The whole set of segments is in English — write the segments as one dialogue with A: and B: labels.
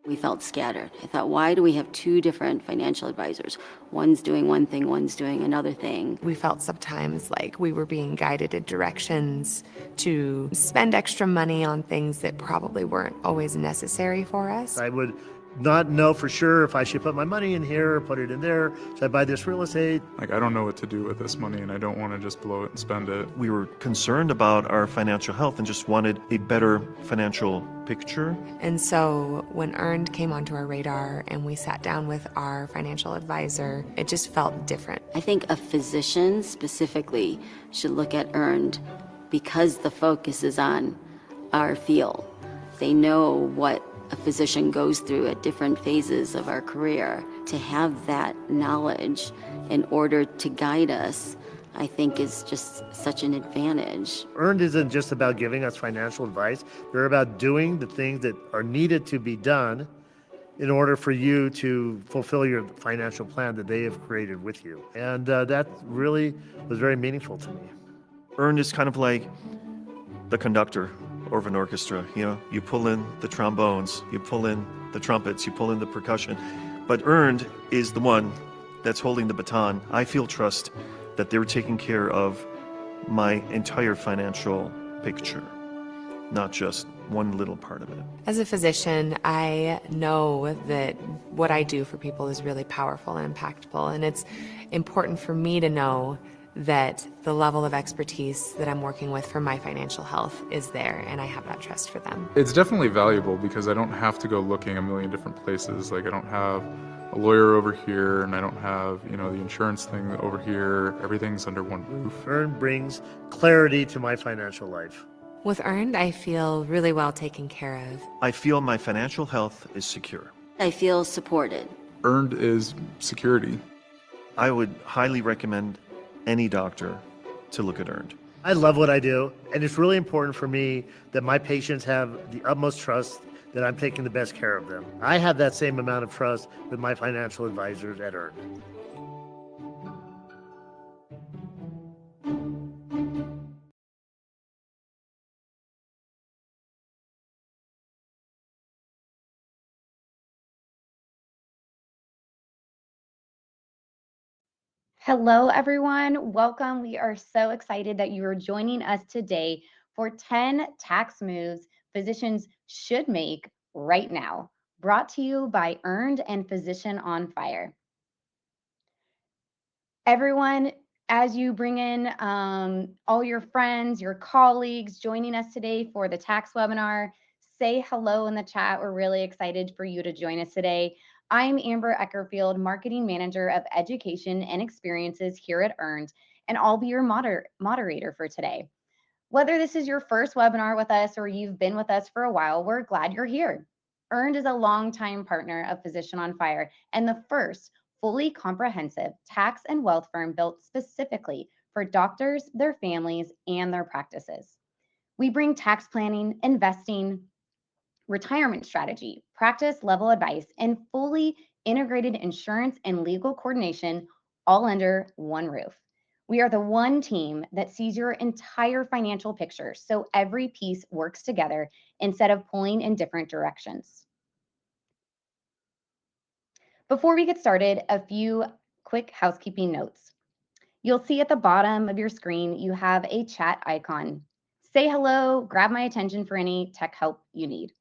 A: We felt scattered. I thought, why do we have two different financial advisors? One's doing one thing, one's doing another thing.
B: We felt sometimes like we were being guided in directions to spend extra money on things that probably weren't always necessary for us.
C: I would not know for sure if I should put my money in here or put it in there. Should I buy this real estate?
D: Like, I don't know what to do with this money, and I don't want to just blow it and spend it.
E: We were concerned about our financial health and just wanted a better financial picture.
B: And so when Earned came onto our radar and we sat down with our financial advisor, it just felt different.
A: I think a physician specifically should look at Earned because the focus is on our field. They know what a physician goes through at different phases of our career. To have that knowledge in order to guide us, I think is just such an advantage.
C: Earned isn't just about giving us financial advice. They're about doing the things that are needed to be done in order for you to fulfill your financial plan that they have created with you. And that really was very meaningful to me.
E: Earned is kind of like the conductor of an orchestra. You know, you pull in the trombones, you pull in the trumpets, you pull in the percussion. But Earned is the one that's holding the baton. I feel trust that they're taking care of my entire financial picture, not just one little part of it.
B: As a physician, I know that what I do for people is really powerful and impactful, and it's important for me to know that the level of expertise that I'm working with for my financial health is there, and I have that trust for them.
D: It's definitely valuable because I don't have to go looking a million different places. Like, I don't have a lawyer over here, and I don't have, the insurance thing over here. Everything's under one roof.
C: Earned brings clarity to my financial life.
B: With Earned, I feel really well taken care of.
E: I feel my financial health is secure.
A: I feel supported.
D: Earned is security.
E: I would highly recommend any doctor to look at Earned.
C: I love what I do, and it's really important for me that my patients have the utmost trust that I'm taking the best care of them. I have that same amount of trust with my financial advisors at Earned.
F: Hello, everyone. Welcome. We are so excited that you are joining us today for 10 tax moves physicians should make right now, brought to you by Earned and Physician on Fire. Everyone, as you bring in all your friends, your colleagues joining us today for the tax webinar, say hello in the chat. We're really excited for you to join us today. I'm Amber Eckerfield, Marketing Manager of Education and Experiences here at Earned, and I'll be your moderator for today. Whether this is your first webinar with us or you've been with us for a while, we're glad you're here. Earned is a longtime partner of Physician on Fire and the first fully comprehensive tax and wealth firm built specifically for doctors, their families, and their practices. We bring tax planning, investing, retirement strategy, practice level advice, and fully integrated insurance and legal coordination all under one roof. We are the one team that sees your entire financial picture so every piece works together instead of pulling in different directions. Before we get started, a few quick housekeeping notes. You'll see at the bottom of your screen, you have a chat icon. Say hello, grab my attention for any tech help you need.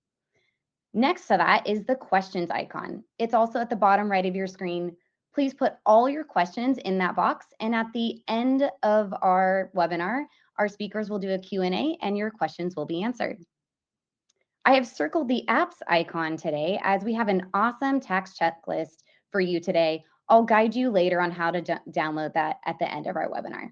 F: Next to that is the questions icon. It's also at the bottom right of your screen. Please put all your questions in that box, and at the end of our webinar, our speakers will do a Q&A and your questions will be answered. I have circled the apps icon today as we have an awesome tax checklist for you today. I'll guide you later on how to download that at the end of our webinar.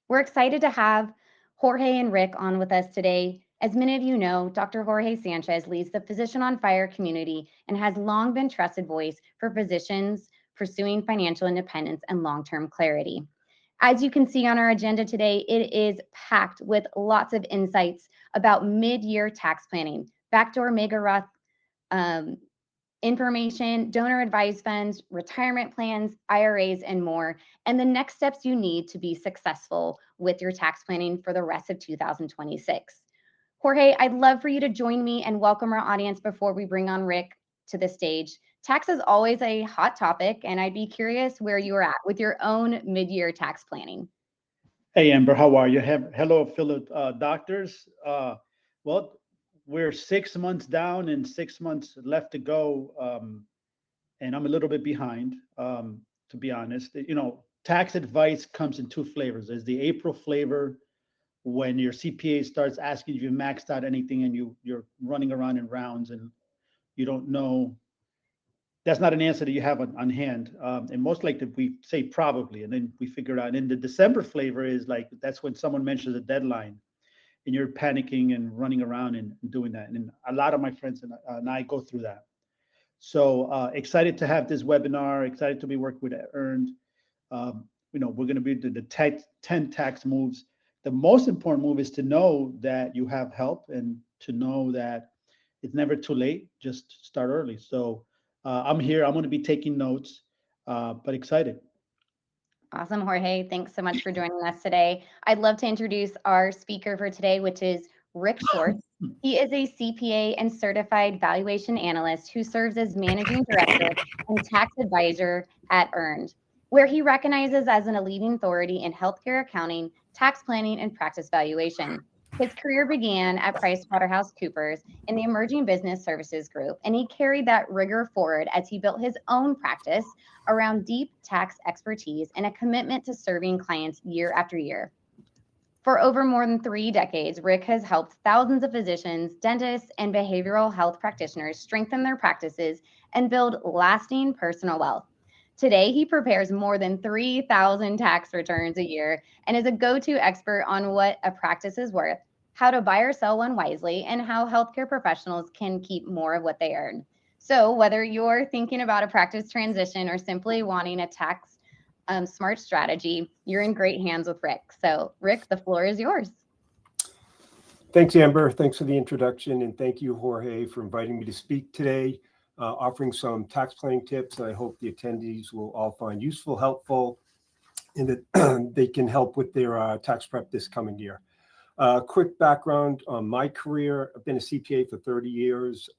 F: We're excited to have Jorge and Rick on with us today. As many of you know, Dr. Jorge Sanchez leads the Physician on Fire community and has long been trusted voice for physicians pursuing financial independence and long-term clarity. As you can see on our agenda today, it is packed with lots of insights about mid-year tax planning, backdoor mega Roth information, donor advised funds, retirement plans, IRAs, and more, and the next steps you need to be successful with your tax planning for the rest of 2026. Jorge, I'd love for you to join me and welcome our audience before we bring on Rick to the stage. Tax is always a hot topic, and I'd be curious where you are at with your own mid-year tax planning.
G: Hey, Amber, how are you? Hello, fellow doctors. Well, we're 6 months down and 6 months left to go, and I'm a little bit behind, to be honest. You know, tax advice comes in two flavors. There's the April flavor, when your CPA starts asking if you maxed out anything and you're running around in rounds and you don't know. That's not an answer that you have on hand. And most likely we say probably, and then we figure it out. And the December flavor is like, that's when someone mentions a deadline and you're panicking and running around and doing that. And a lot of my friends and I go through that. So excited to have this webinar, excited to be working with Earned. You know, we're going to be the 10 tax moves. The most important move is to know that you have help and to know that it's never too late. Just start early. So I'm here. I'm going to be taking notes, but excited.
F: Awesome, Jorge. Thanks so much for joining us today. I'd love to introduce our speaker for today, which is Rick Schwartz. He is a CPA and certified valuation analyst who serves as managing director and tax advisor at Earned, where he recognizes as a leading authority in healthcare accounting, tax planning, and practice valuation. His career began at PricewaterhouseCoopers in the Emerging Business Services Group, and he carried that rigor forward as he built his own practice around deep tax expertise and a commitment to serving clients year after year. For over more than 3 decades, Rick has helped thousands of physicians, dentists, and behavioral health practitioners strengthen their practices and build lasting personal wealth. Today, he prepares more than 3,000 tax returns a year and is a go-to expert on what a practice is worth, how to buy or sell one wisely, and how healthcare professionals can keep more of what they earn. So whether you're thinking about a practice transition or simply wanting a tax smart strategy, you're in great hands with Rick. So Rick, the floor is yours.
H: Thanks, Amber. Thanks for the introduction. And thank you, Jorge, for inviting me to speak today, offering some tax planning tips that I hope the attendees will all find useful, helpful, and that they can help with their tax prep this coming year. Quick background on my career. I've been a CPA for 30 years,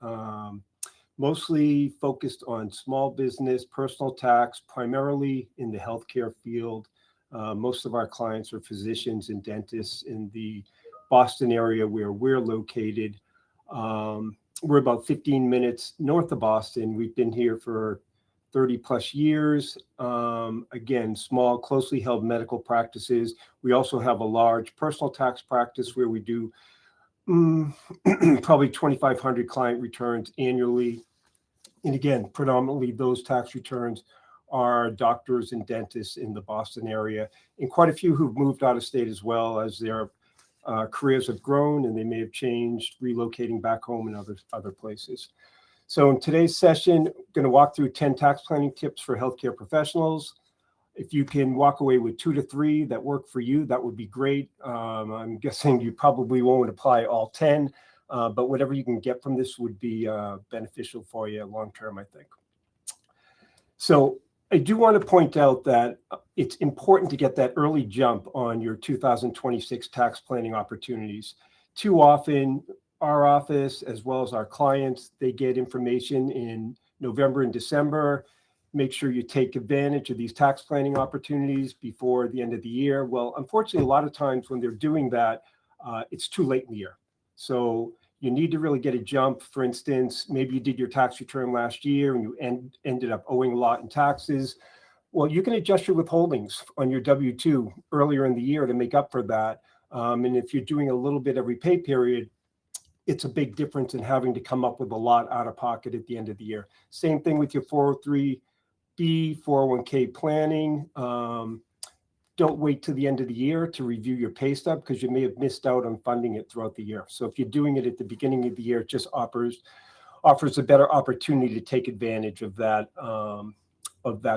H: mostly focused on small business, personal tax, primarily in the healthcare field. Most of our clients are physicians and dentists in the Boston area where we're located. We're about 15 minutes north of Boston. We've been here for 30 plus years. Again, small, closely held medical practices. We also have a large personal tax practice where we do probably 2,500 client returns annually. And again, predominantly those tax returns are doctors and dentists in the Boston area, and quite a few who've moved out of state as well as their careers have grown and they may have changed, relocating back home and other places. So in today's session, I'm going to walk through 10 tax planning tips for healthcare professionals. If you can walk away with 2 to 3 that work for you, that would be great. I'm guessing you probably won't apply all 10, but whatever you can get from this would be beneficial for you long-term, I think. So I do want to point out that it's important to get that early jump on your 2026 tax planning opportunities. Too often, our office, as well as our clients, they get information in November and December. Make sure you take advantage of these tax planning opportunities before the end of the year. Well, unfortunately, a lot of times when they're doing that, it's too late in the year. So you need to really get a jump. For instance, maybe you did your tax return last year and you ended up owing a lot in taxes. Well, you can adjust your withholdings on your W-2 earlier in the year to make up for that. And if you're doing a little bit every pay period, it's a big difference in having to come up with a lot out of pocket at the end of the year. Same thing with your 403B, 401k planning. Don't wait till the end of the year to review your pay stub because you may have missed out on funding it throughout the year. So if you're doing it at the beginning of the year, it just offers a better opportunity to take advantage of that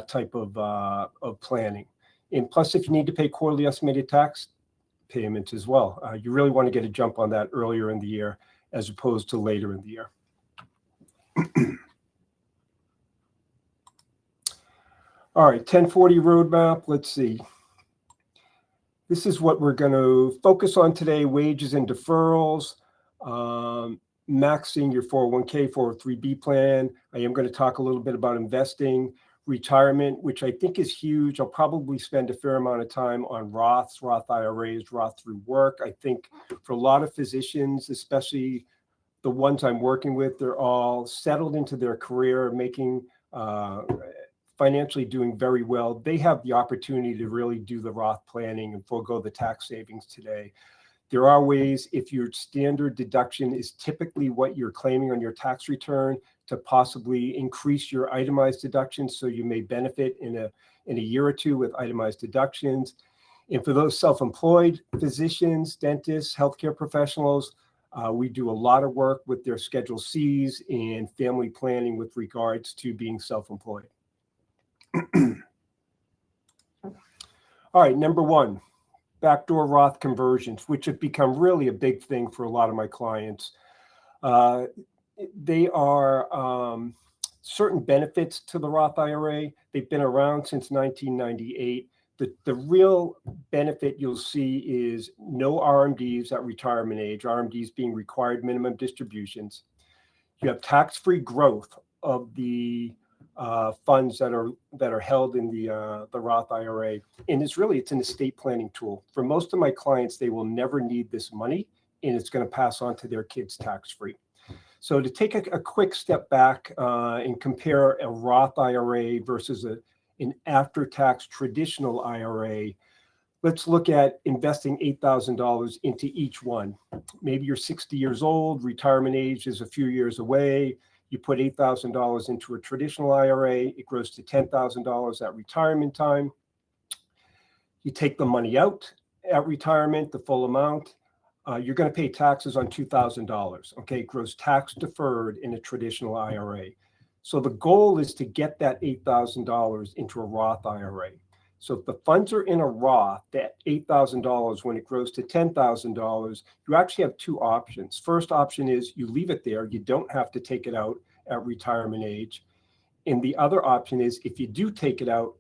H: type of planning. And plus, if you need to pay quarterly estimated tax payments as well, you really want to get a jump on that earlier in the year as opposed to later in the year. All right, 1040 roadmap. Let's see. This is what we're going to focus on today: wages and deferrals, maxing your 401k, 403b plan. I am going to talk a little bit about investing, retirement, which I think is huge. I'll probably spend a fair amount of time on Roths, Roth IRAs, Roth through work. I think for a lot of physicians, especially the ones I'm working with, they're all settled into their career, making financially doing very well. They have the opportunity to really do the Roth planning and forego the tax savings today. There are ways, if your standard deduction is typically what you're claiming on your tax return, to possibly increase your itemized deductions, so you may benefit in a year or two with itemized deductions. And for those self-employed physicians, dentists, healthcare professionals, we do a lot of work with their Schedule Cs and family planning with regards to being self-employed. All right, number one, backdoor Roth conversions, which have become really a big thing for a lot of my clients. They are certain benefits to the Roth IRA. They've been around since 1998. The real benefit you'll see is no RMDs at retirement age, RMDs being required minimum distributions. You have tax-free growth of the funds that are held in the Roth IRA. And it's an estate planning tool. For most of my clients, they will never need this money, and it's going to pass on to their kids tax-free. So to take a quick step back and compare a Roth IRA versus an after-tax traditional IRA, let's look at investing $8,000 into each one. Maybe you're 60 years old, retirement age is a few years away. You put $8,000 into a traditional IRA, it grows to $10,000 at retirement time. You take the money out at retirement, the full amount. You're going to pay taxes on $2,000. Okay, it grows tax deferred in a traditional IRA. So the goal is to get that $8,000 into a Roth IRA. So if the funds are in a Roth, that $8,000, when it grows to $10,000, you actually have two options. First option is you leave it there. You don't have to take it out at retirement age. And the other option is if you do take it out,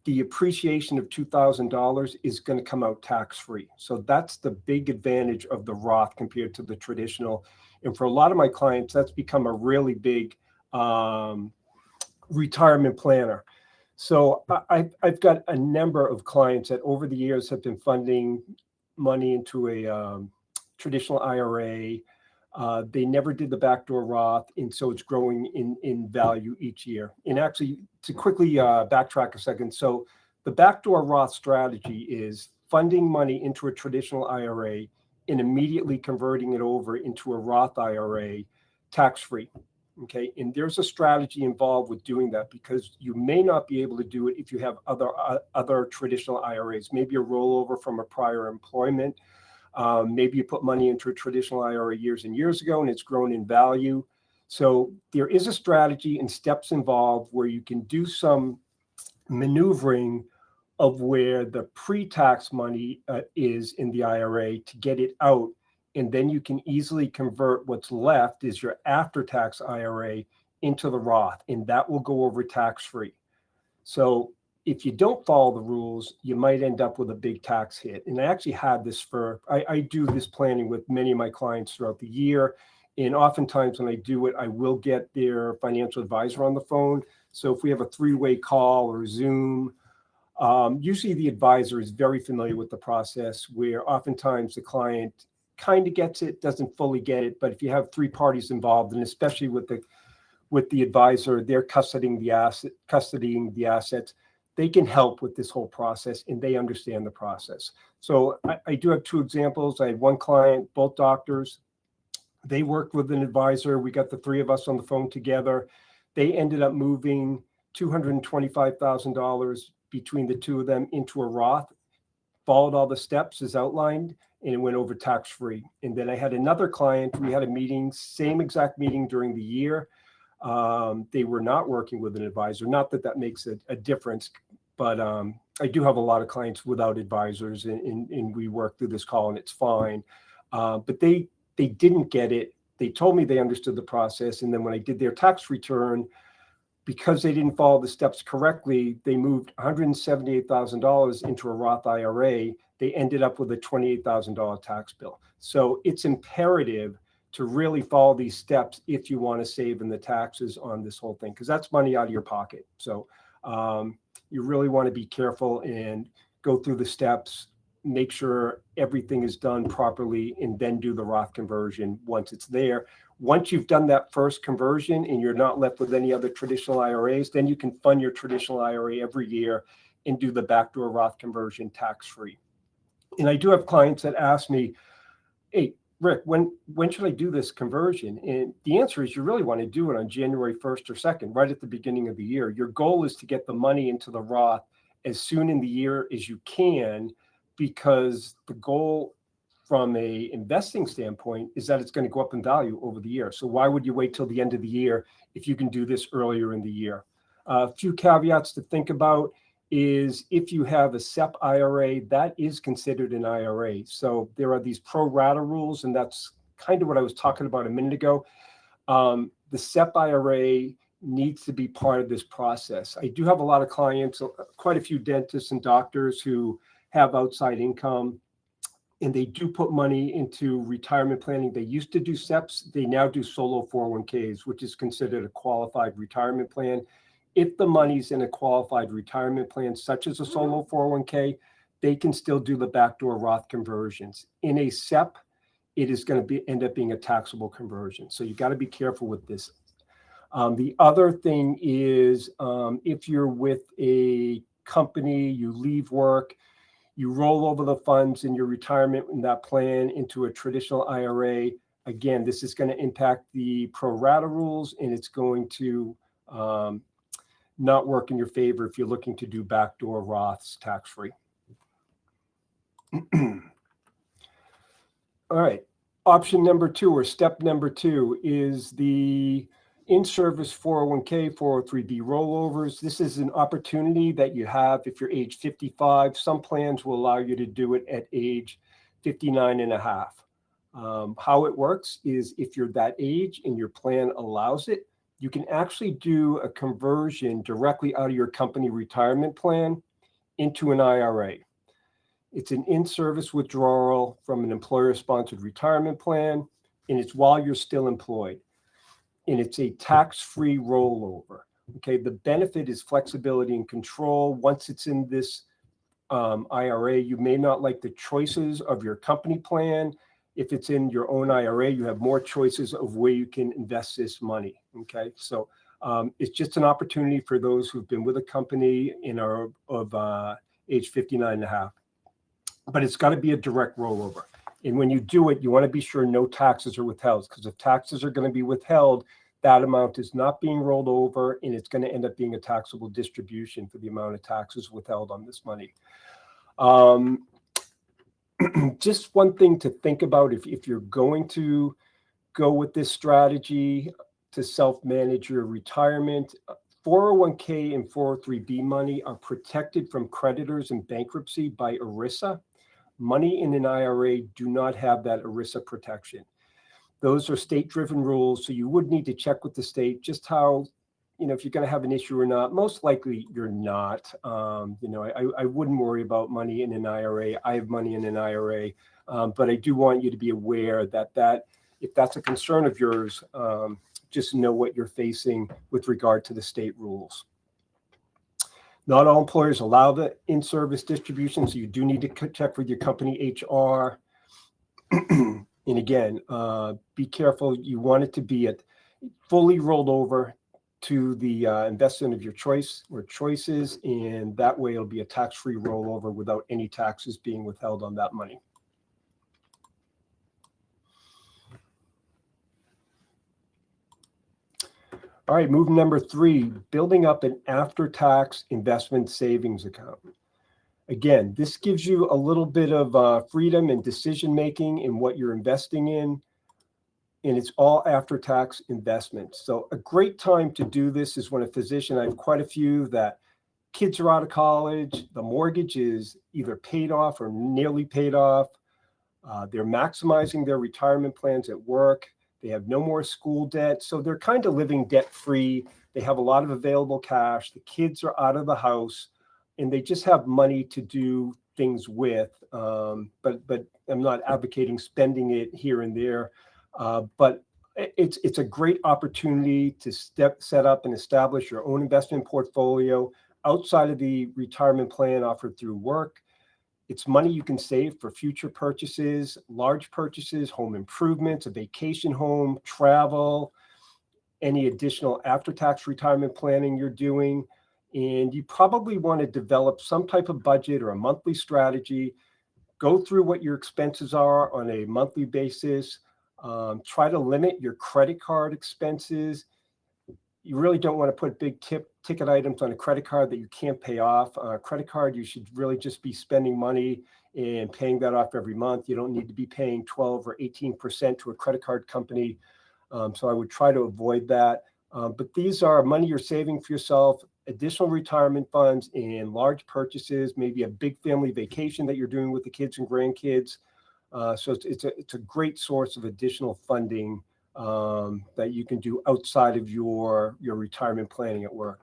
H: the appreciation of $2,000 is going to come out tax-free. So that's the big advantage of the Roth compared to the traditional. And for a lot of my clients, that's become a really big retirement planner. So I've got a number of clients that over the years have been funding money into a traditional IRA. They never did the backdoor Roth, and so it's growing in value each year. And actually, to quickly backtrack a second, so the backdoor Roth strategy is funding money into a traditional IRA and immediately converting it over into a Roth IRA tax-free. Okay, and there's a strategy involved with doing that because you may not be able to do it if you have other traditional IRAs, maybe a rollover from a prior employment. Maybe you put money into a traditional IRA years and years ago and it's grown in value. So there is a strategy and steps involved where you can do some maneuvering of where the pre-tax money is in the IRA to get it out. And then you can easily convert what's left is your after-tax IRA into the Roth, and that will go over tax-free. So if you don't follow the rules, you might end up with a big tax hit. And I actually had this I do this planning with many of my clients throughout the year. And oftentimes when I do it, I will get their financial advisor on the phone. So if we have a three-way call or Zoom, usually the advisor is very familiar with the process, where oftentimes the client kind of gets it, doesn't fully get it. But if you have three parties involved, and especially with the advisor, they're custodying the assets, they can help with this whole process and they understand the process. So I do have two examples. I had one client, both doctors. They worked with an advisor. We got the three of us on the phone together. They ended up moving $225,000 between the two of them into a Roth, followed all the steps as outlined, and it went over tax-free. And then I had another client, we had a meeting, same exact meeting during the year. They were not working with an advisor. Not that that makes a difference, but I do have a lot of clients without advisors, and we work through this call and it's fine. But they didn't get it. They told me they understood the process. And then when I did their tax return, because they didn't follow the steps correctly, they moved $178,000 into a Roth IRA. They ended up with a $28,000 tax bill. So it's imperative to really follow these steps if you want to save in the taxes on this whole thing, because that's money out of your pocket. So you really want to be careful and go through the steps, make sure everything is done properly, and then do the Roth conversion once it's there. Once you've done that first conversion and you're not left with any other traditional IRAs, then you can fund your traditional IRA every year and do the backdoor Roth conversion tax-free. And I do have clients that ask me, hey, Rick, when should I do this conversion? And the answer is you really want to do it on January 1st or 2nd, right at the beginning of the year. Your goal is to get the money into the Roth as soon in the year as you can, because the goal from a investing standpoint is that it's going to go up in value over the year. So why would you wait till the end of the year if you can do this earlier in the year? A few caveats to think about is if you have a SEP IRA, that is considered an IRA. So there are these pro rata rules, and that's kind of what I was talking about a minute ago. The SEP IRA needs to be part of this process. I do have a lot of clients, quite a few dentists and doctors who have outside income, and they do put money into retirement planning. They used to do SEPs. They now do solo 401ks, which is considered a qualified retirement plan. If the money's in a qualified retirement plan, such as a solo 401k, they can still do the backdoor Roth conversions. In a SEP, it is going to end up being a taxable conversion. So you got to be careful with this. The other thing is if you're with a company, you leave work, you roll over the funds in your retirement in that plan into a traditional IRA. Again, this is going to impact the pro rata rules, and it's going to not work in your favor if you're looking to do backdoor Roths tax-free. All right. Option number 2, or step number 2, is the in-service 401k, 403b rollovers. This is an opportunity that you have if you're age 55. Some plans will allow you to do it at age 59 and a half. How it works is if you're that age and your plan allows it, you can actually do a conversion directly out of your company retirement plan into an IRA. It's an in-service withdrawal from an employer-sponsored retirement plan, and it's while you're still employed. And it's a tax-free rollover. Okay, the benefit is flexibility and control. Once it's in this IRA, you may not like the choices of your company plan. If it's in your own IRA, you have more choices of where you can invest this money. Okay, so it's just an opportunity for those who've been with a company and are of age 59 and a half. But it's got to be a direct rollover. And when you do it, you want to be sure no taxes are withheld, because if taxes are going to be withheld, that amount is not being rolled over, and it's going to end up being a taxable distribution for the amount of taxes withheld on this money. Just one thing to think about if you're going to go with this strategy to self-manage your retirement, 401k and 403b money are protected from creditors in bankruptcy by ERISA. Money in an IRA do not have that ERISA protection. Those are state-driven rules, so you would need to check with the state just how, if you're going to have an issue or not. Most likely you're not. I wouldn't worry about money in an IRA. I have money in an IRA, but I do want you to be aware that if that's a concern of yours, just know what you're facing with regard to the state rules. Not all employers allow the in-service distribution, so you do need to check with your company HR. And again, be careful. You want it to be fully rolled over to the investment of your choice or choices, and that way it'll be a tax-free rollover without any taxes being withheld on that money. All right, move number 3, building up an after-tax investment savings account. Again, this gives you a little bit of freedom and decision-making in what you're investing in, and it's all after-tax investments. So a great time to do this is when a physician, I have quite a few that kids are out of college, the mortgage is either paid off or nearly paid off. They're maximizing their retirement plans at work. They have no more school debt. So they're kind of living debt-free They have a lot of available cash. The kids are out of the house, and they just have money to do things with. But I'm not advocating spending it here and there. But it's a great opportunity to set up and establish your own investment portfolio outside of the retirement plan offered through work. It's money you can save for future purchases, large purchases, home improvements, a vacation home, travel, any additional after-tax retirement planning you're doing. And you probably want to develop some type of budget or a monthly strategy. Go through what your expenses are on a monthly basis. Try to limit your credit card expenses. You really don't want to put big ticket items on a credit card that you can't pay off. Credit card, you should really just be spending money and paying that off every month. You don't need to be paying 12 or 18% to a credit card company. So I would try to avoid that. But these are money you're saving for yourself, additional retirement funds, and large purchases, maybe a big family vacation that you're doing with the kids and grandkids. So it's a great source of additional funding that you can do outside of your retirement planning at work.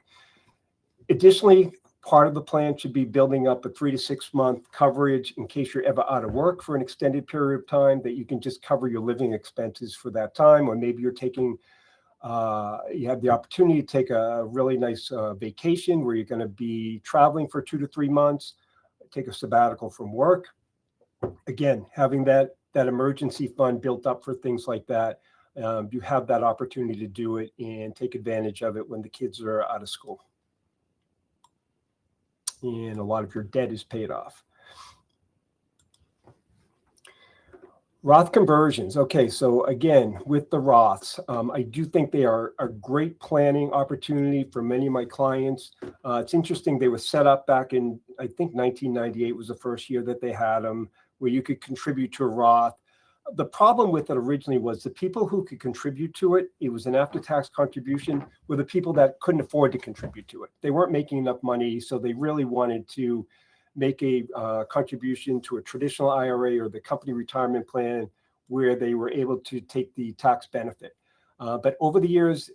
H: Additionally, part of the plan should be building up a 3 to 6 month coverage in case you're ever out of work for an extended period of time, that you can just cover your living expenses for that time. Or maybe you're taking, you have the opportunity to take a really nice vacation where you're going to be traveling for 2 to 3 months, take a sabbatical from work. Again, having that emergency fund built up for things like that, you have that opportunity to do it and take advantage of it when the kids are out of school. And a lot of your debt is paid off. Roth conversions. Okay, so again, with the Roths, I do think they are a great planning opportunity for many of my clients. It's interesting, they were set up back in, I think 1998 was the first year that they had them, where you could contribute to a Roth. The problem with it originally was the people who could contribute to it, it was an after-tax contribution, were the people that couldn't afford to contribute to it. They weren't making enough money, so they really wanted to make a contribution to a traditional IRA or the company retirement plan where they were able to take the tax benefit. But over the years,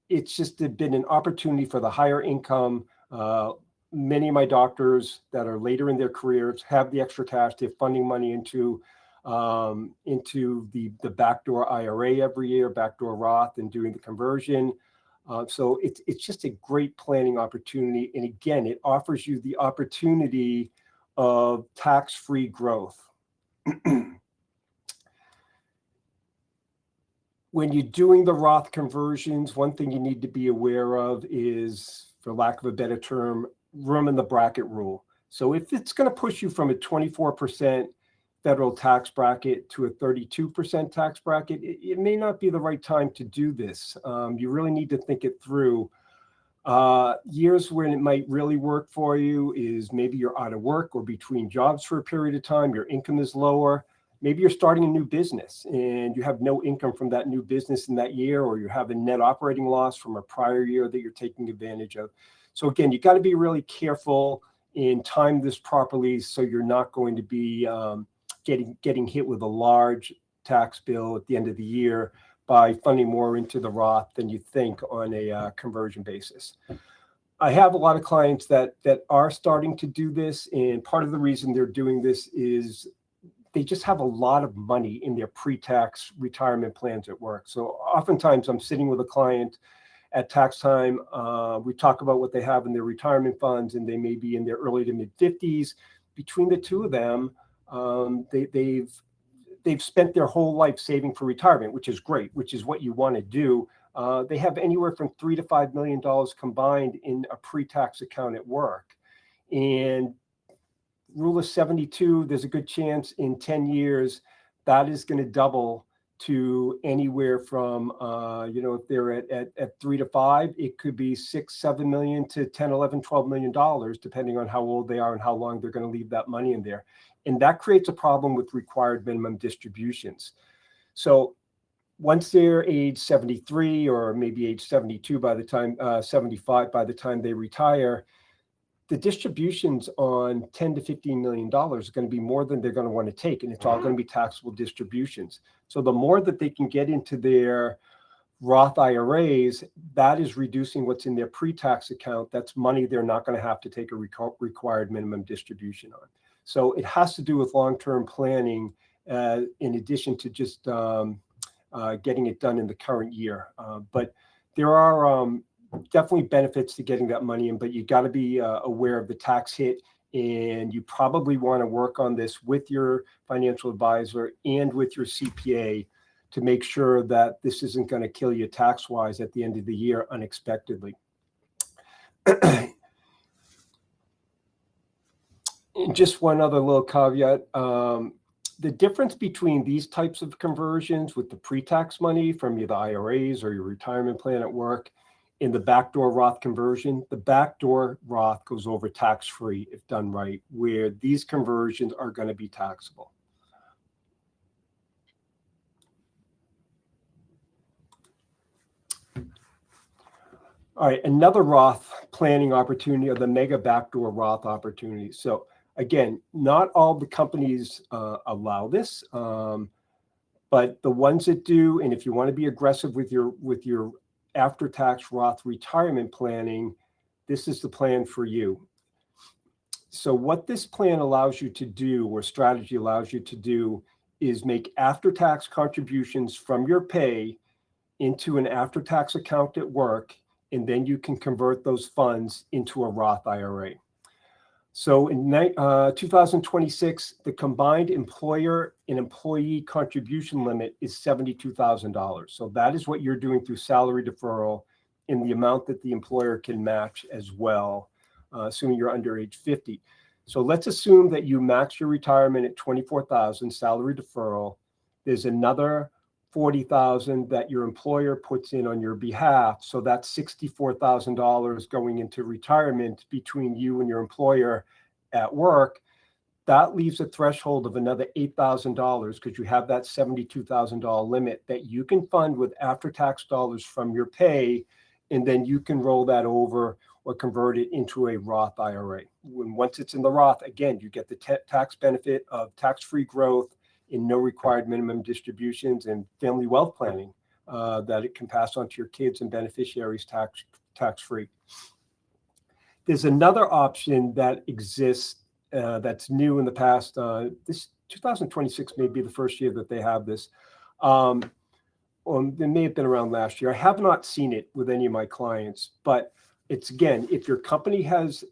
H: it's just been an opportunity for the higher income. Many of my doctors that are later in their careers have the extra cash. They're funding money into the Backdoor IRA every year, Backdoor Roth, and doing the conversion. So it's just a great planning opportunity. And again, it offers you the opportunity of tax-free growth. When you're doing the Roth conversions, one thing you need to be aware of is, for lack of a better term, room in the bracket rule. So if it's going to push you from a 24% federal tax bracket to a 32% tax bracket, it may not be the right time to do this. You really need to think it through. Years when it might really work for you is maybe you're out of work or between jobs for a period of time, your income is lower. Maybe you're starting a new business and you have no income from that new business in that year, or you have a net operating loss from a prior year that you're taking advantage of. So again, you got to be really careful and time this properly so you're not going to be getting hit with a large tax bill at the end of the year by funding more into the Roth than you think on a conversion basis. I have a lot of clients that are starting to do this, and part of the reason they're doing this is they just have a lot of money in their pre-tax retirement plans at work. So oftentimes I'm sitting with a client at tax time. We talk about what they have in their retirement funds, and they may be in their early to mid 50s. Between the two of them, they've spent their whole life saving for retirement, which is great, which is what you want to do. They have anywhere from $3 to $5 million combined in a pre-tax account at work. And rule of 72, there's a good chance in 10 years that is going to double to anywhere from, if they're at 3 to 5, it could be 6, 7 million to 10, 11, $12 million, depending on how old they are and how long they're going to leave that money in there. And that creates a problem with required minimum distributions. So once they're age 73 or maybe age 72 by the time, 75 by the time they retire, the distributions on $10 to $15 million are going to be more than they're going to want to take, and it's all going to be taxable distributions. So the more that they can get into their Roth IRAs, that is reducing what's in their pre-tax account. That's money they're not going to have to take a required minimum distribution on. So it has to do with long-term planning in addition to just getting it done in the current year. But there are definitely benefits to getting that money in, but you got to be aware of the tax hit. And you probably want to work on this with your financial advisor and with your CPA to make sure that this isn't going to kill you tax-wise at the end of the year unexpectedly. And just one other little caveat. The difference between these types of conversions with the pre-tax money from either IRAs or your retirement plan at work in the backdoor Roth conversion, the backdoor Roth goes over tax-free if done right, where these conversions are going to be taxable. All right, another Roth planning opportunity are the mega backdoor Roth opportunities. So again, not all the companies allow this, but the ones that do, and if you want to be aggressive with your after-tax Roth retirement planning, this is the plan for you. So what this plan allows you to do, or strategy allows you to do, is make after-tax contributions from your pay into an after-tax account at work, and then you can convert those funds into a Roth IRA. So in 2026, the combined employer and employee contribution limit is $72,000. So that is what you're doing through salary deferral in the amount that the employer can match as well, assuming you're under age 50. So let's assume that you max your retirement at $24,000 salary deferral. There's another $40,000 that your employer puts in on your behalf. So that's $64,000 going into retirement between you and your employer at work. That leaves a threshold of another $8,000 because you have that $72,000 limit that you can fund with after-tax dollars from your pay, and then you can roll that over or convert it into a Roth IRA. Once it's in the Roth, again, you get the tax benefit of tax-free growth in no required minimum distributions and family wealth planning that it can pass on to your kids and beneficiaries tax-free. There's another option that exists that's new in the past. This 2026 may be the first year that they have this. Or it may have been around last year. I have not seen it with any of my clients, but it's, again, if your company has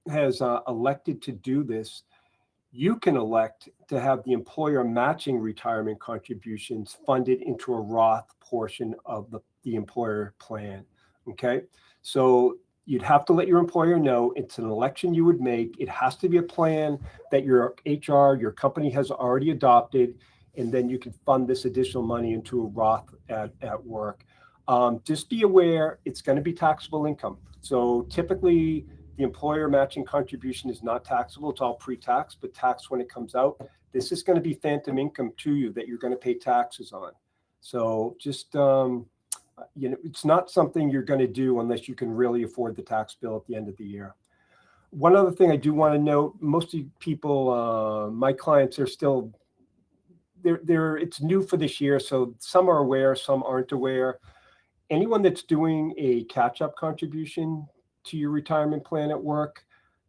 H: elected to do this, you can elect to have the employer matching retirement contributions funded into a Roth portion of the employer plan. Okay, so you'd have to let your employer know it's an election you would make. It has to be a plan that your HR, your company has already adopted, and then you can fund this additional money into a Roth at work. Just be aware it's going to be taxable income. So typically, the employer matching contribution is not taxable. It's all pre-tax, but taxed when it comes out. This is going to be phantom income to you that you're going to pay taxes on. So just, it's not something you're going to do unless you can really afford the tax bill at the end of the year. One other thing I do want to note, most of you people, my clients are still, it's new for this year. So some are aware, some aren't aware. Anyone that's doing a catch-up contribution to your retirement plan at work,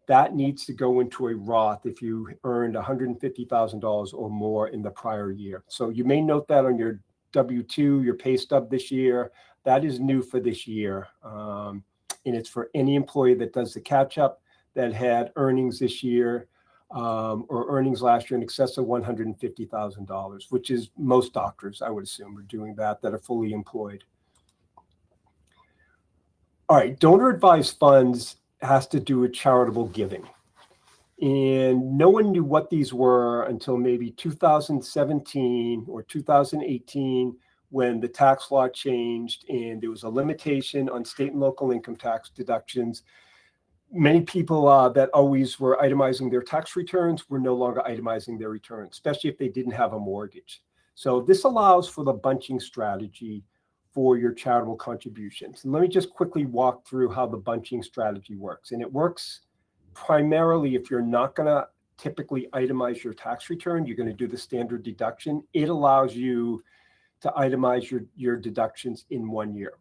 H: that needs to go into a Roth if you earned $150,000 or more in the prior year. So you may note that on your W-2, your pay stub this year. That is new for this year. And it's for any employee that does the catch-up that had earnings this year or earnings last year in excess of $150,000, which is most doctors, I would assume, are doing that are fully employed. All right, donor advised funds has to do with charitable giving. And no one knew what these were until maybe 2017 or 2018 when the tax law changed and there was a limitation on state and local income tax deductions. Many people that always were itemizing their tax returns were no longer itemizing their returns, especially if they didn't have a mortgage. So this allows for the bunching strategy for your charitable contributions. And let me just quickly walk through how the bunching strategy works. And it works primarily if you're not going to typically itemize your tax return, you're going to do the standard deduction. It allows you to itemize your deductions in 1 year.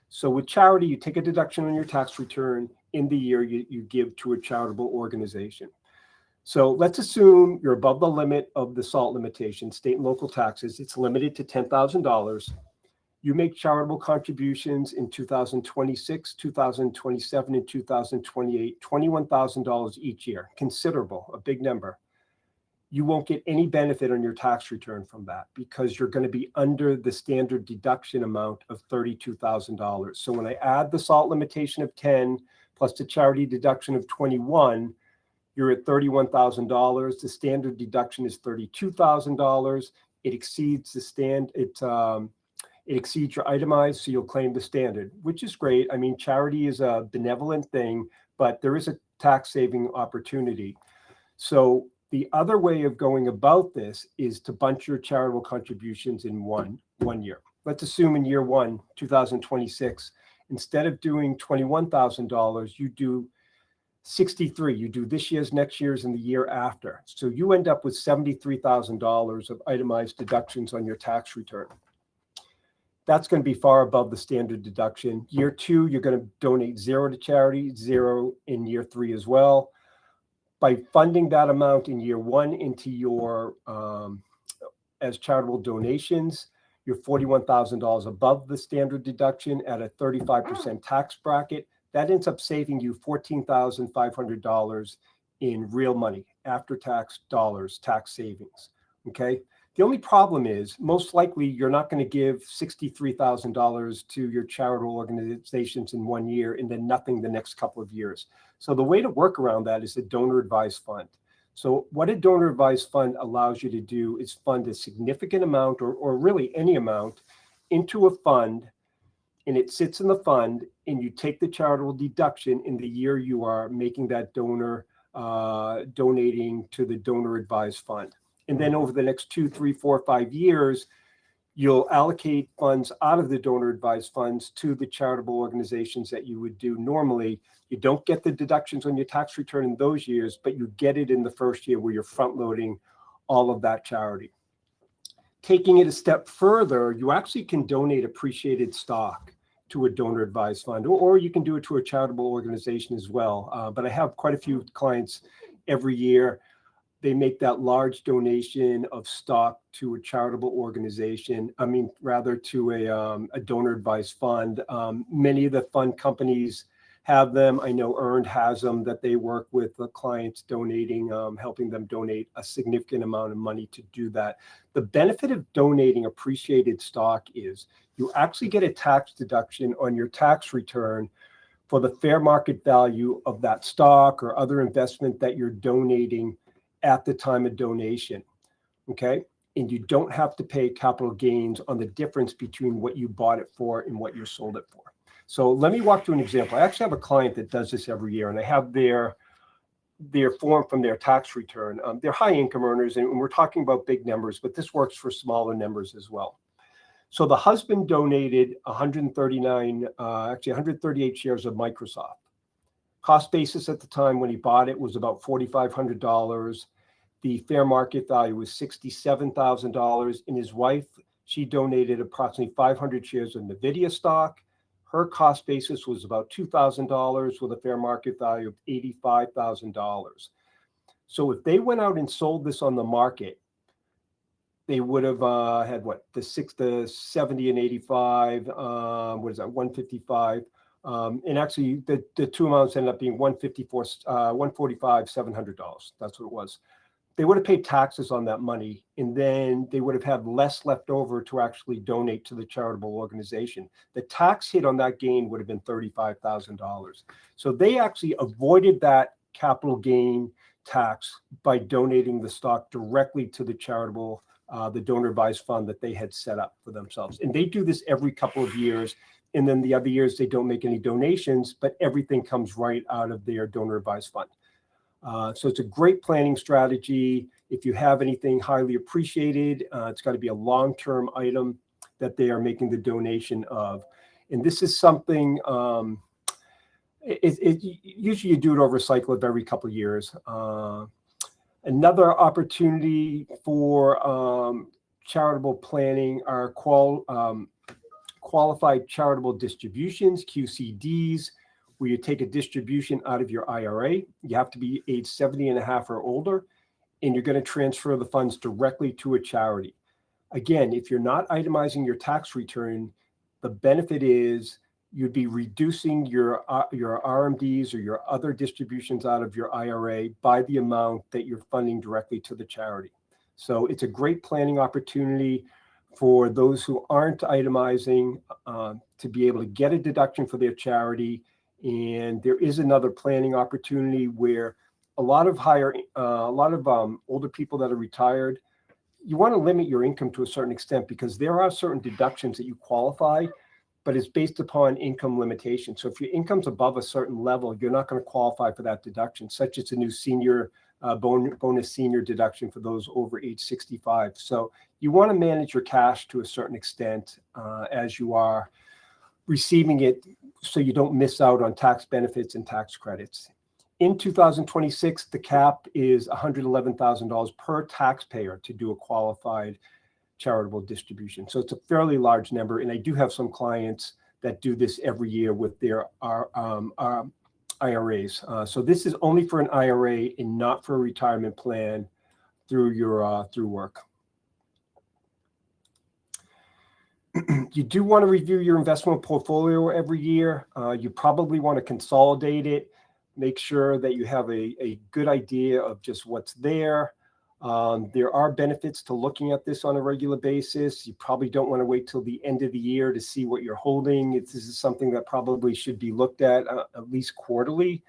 H: So with charity, you take a deduction on your tax return in the year you give to a charitable organization. So let's assume you're above the limit of the SALT limitation, state and local taxes. It's limited to $10,000. You make charitable contributions in 2026, 2027, and 2028, $21,000 each year. Considerable, a big number. You won't get any benefit on your tax return from that because you're going to be under the standard deduction amount of $32,000. So when I add the SALT limitation of 10 plus the charity deduction of 21, you're at $31,000. The standard deduction is $32,000. It exceeds it exceeds your itemized, so you'll claim the standard, which is great. I mean, charity is a benevolent thing, but there is a tax saving opportunity. So the other way of going about this is to bunch your charitable contributions in one year. Let's assume in year one, 2026, instead of doing $21,000, you do 63. You do this year's, next year's, and the year after. So you end up with $73,000 of itemized deductions on your tax return. That's going to be far above the standard deduction. Year two, you're going to donate 0 to charity, 0 in year 3 as well. By funding that amount in year 1 into your as charitable donations, you're $41,000 above the standard deduction at a 35% tax bracket. That ends up saving you $14,500 in real money, after-tax dollars, tax savings, okay? The only problem is, most likely, you're not going to give $63,000 to your charitable organizations in 1 year and then nothing the next couple of years. So the way to work around that is a donor-advised fund. So what a donor-advised fund allows you to do is fund a significant amount or really any amount into a fund, and it sits in the fund, and you take the charitable deduction in the year you are making that donor donating to the donor-advised fund. And then over the next 2, 3, 4, 5 years, you'll allocate funds out of the donor-advised funds to the charitable organizations that you would do normally. You don't get the deductions on your tax return in those years, but you get it in the first year where you're front-loading all of that charity. Taking it a step further, you actually can donate appreciated stock to a donor-advised fund, or you can do it to a charitable organization as well. But I have quite a few clients every year. They make that large donation of stock to a charitable organization. Rather to a donor-advised fund. Many of the fund companies have them. I know Earned has them, that they work with the clients donating, helping them donate a significant amount of money to do that. The benefit of donating appreciated stock is you actually get a tax deduction on your tax return for the fair market value of that stock or other investment that you're donating at the time of donation, okay? And you don't have to pay capital gains on the difference between what you bought it for and what you sold it for. So let me walk through an example. I actually have a client that does this every year, and I have their form from their tax return. They're high income earners, and we're talking about big numbers, but this works for smaller numbers as well. So the husband donated 138 shares of Microsoft. Cost basis at the time when he bought it was about $4,500. The fair market value was $67,000. And his wife, she donated approximately 500 shares of NVIDIA stock. Her cost basis was about $2,000 with a fair market value of $85,000. So if they went out and sold this on the market, they would have had what, the 70 and 85, what is that, 155. And actually, the two amounts ended up being $145,700. That's what it was. They would have paid taxes on that money, and then they would have had less left over to actually donate to the charitable organization. The tax hit on that gain would have been $35,000. So they actually avoided that capital gain tax by donating the stock directly to the charitable, the donor-advised fund that they had set up for themselves. And they do this every couple of years. And then the other years, they don't make any donations, but everything comes right out of their donor-advised fund. So it's a great planning strategy. If you have anything highly appreciated, it's got to be a long-term item that they are making the donation of. And this is something, usually you do it over a cycle of every couple of years. Another opportunity for charitable planning are qualified charitable distributions, QCDs, where you take a distribution out of your IRA. You have to be age 70 and a half or older, and you're going to transfer the funds directly to a charity. Again, if you're not itemizing your tax return, the benefit is you'd be reducing your RMDs or your other distributions out of your IRA by the amount that you're funding directly to the charity. So it's a great planning opportunity for those who aren't itemizing to be able to get a deduction for their charity. And there is another planning opportunity where a lot of older people that are retired, you want to limit your income to a certain extent because there are certain deductions that you qualify, but it's based upon income limitation. So if your income's above a certain level, you're not going to qualify for that deduction, such as a new senior bonus senior deduction for those over age 65. So you want to manage your cash to a certain extent as you are receiving it, so you don't miss out on tax benefits and tax credits. In 2026, the cap is $111,000 per taxpayer to do a qualified charitable distribution. So it's a fairly large number. And I do have some clients that do this every year with their IRAs. So this is only for an IRA and not for a retirement plan through work. You do want to review your investment portfolio every year. You probably want to consolidate it. Make sure that you have a good idea of just what's there. There are benefits to looking at this on a regular basis. You probably don't want to wait till the end of the year to see what you're holding. This is something that probably should be looked at least quarterly.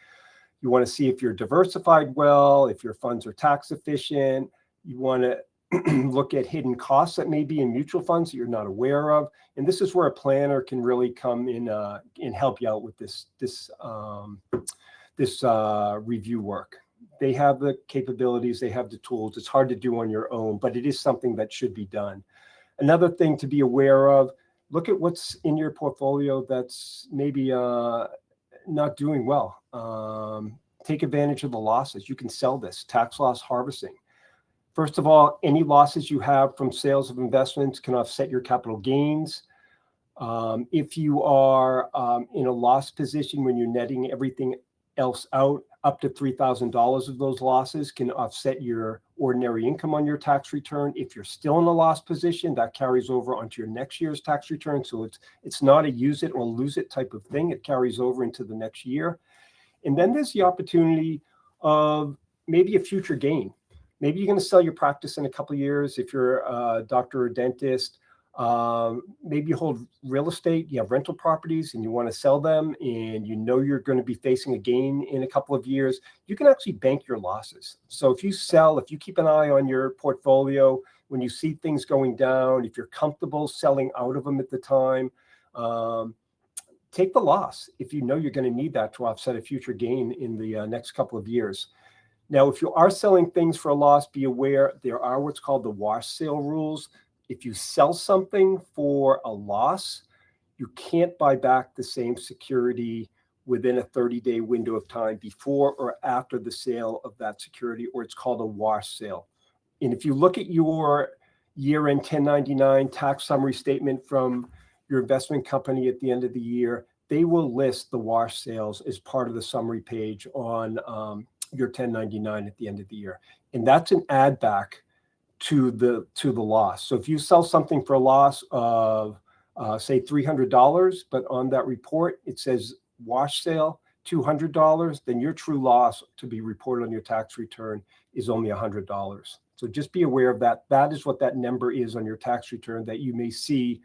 H: You want to see if you're diversified well, if your funds are tax efficient. You want to look at hidden costs that may be in mutual funds that you're not aware of. And this is where a planner can really come in and help you out with this review work. They have the capabilities, they have the tools. It's hard to do on your own, but it is something that should be done. Another thing to be aware of, look at what's in your portfolio that's maybe not doing well. Take advantage of the losses. You can sell this, tax loss harvesting. First of all, any losses you have from sales of investments can offset your capital gains. If you are in a loss position when you're netting everything else out, up to $3,000 of those losses can offset your ordinary income on your tax return. If you're still in a loss position, that carries over onto your next year's tax return. So it's not a use it or lose it type of thing. It carries over into the next year. And then there's the opportunity of maybe a future gain. Maybe you're going to sell your practice in a couple of years if you're a doctor or dentist. Maybe you hold real estate, you have rental properties and you want to sell them and you know you're going to be facing a gain in a couple of years. You can actually bank your losses. So if you sell, if you keep an eye on your portfolio, when you see things going down, if you're comfortable selling out of them at the time, take the loss if you know you're going to need that to offset a future gain in the next couple of years. Now, if you are selling things for a loss, be aware there are what's called the wash sale rules. If you sell something for a loss, you can't buy back the same security within a 30-day window of time before or after the sale of that security, or it's called a wash sale. And if you look at your year-end 1099 tax summary statement from your investment company at the end of the year, they will list the wash sales as part of the summary page on your 1099 at the end of the year. And that's an add back to the loss. So if you sell something for a loss of say $300, but on that report it says wash sale $200, then your true loss to be reported on your tax return is only $100. So just be aware of that. That is what that number is on your tax return that you may see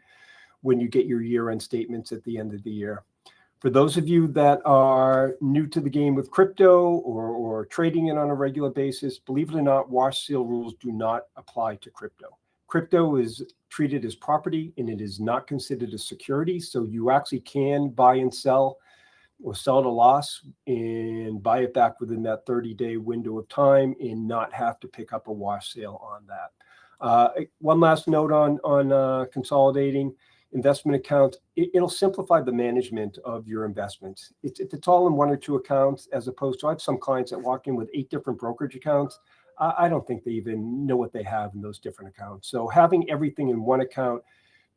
H: when you get your year-end statements at the end of the year. For those of you that are new to the game with crypto or trading it on a regular basis, believe it or not, wash sale rules do not apply to crypto. Crypto is treated as property and it is not considered a security. So you actually can buy and sell or sell at a loss and buy it back within that 30-day window of time and not have to pick up a wash sale on that. One last note on consolidating investment accounts, it'll simplify the management of your investments. If it's all in one or two accounts, as opposed to, I have some clients that walk in with 8 different brokerage accounts. I don't think they even know what they have in those different accounts. So having everything in one account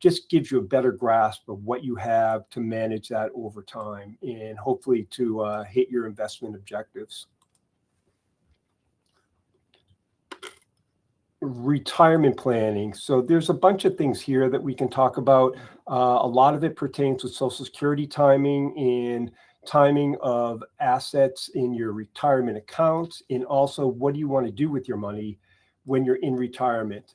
H: just gives you a better grasp of what you have to manage that over time and hopefully to hit your investment objectives. Retirement planning. So there's a bunch of things here that we can talk about. A lot of it pertains with Social Security timing and timing of assets in your retirement accounts, and also what do you want to do with your money when you're in retirement.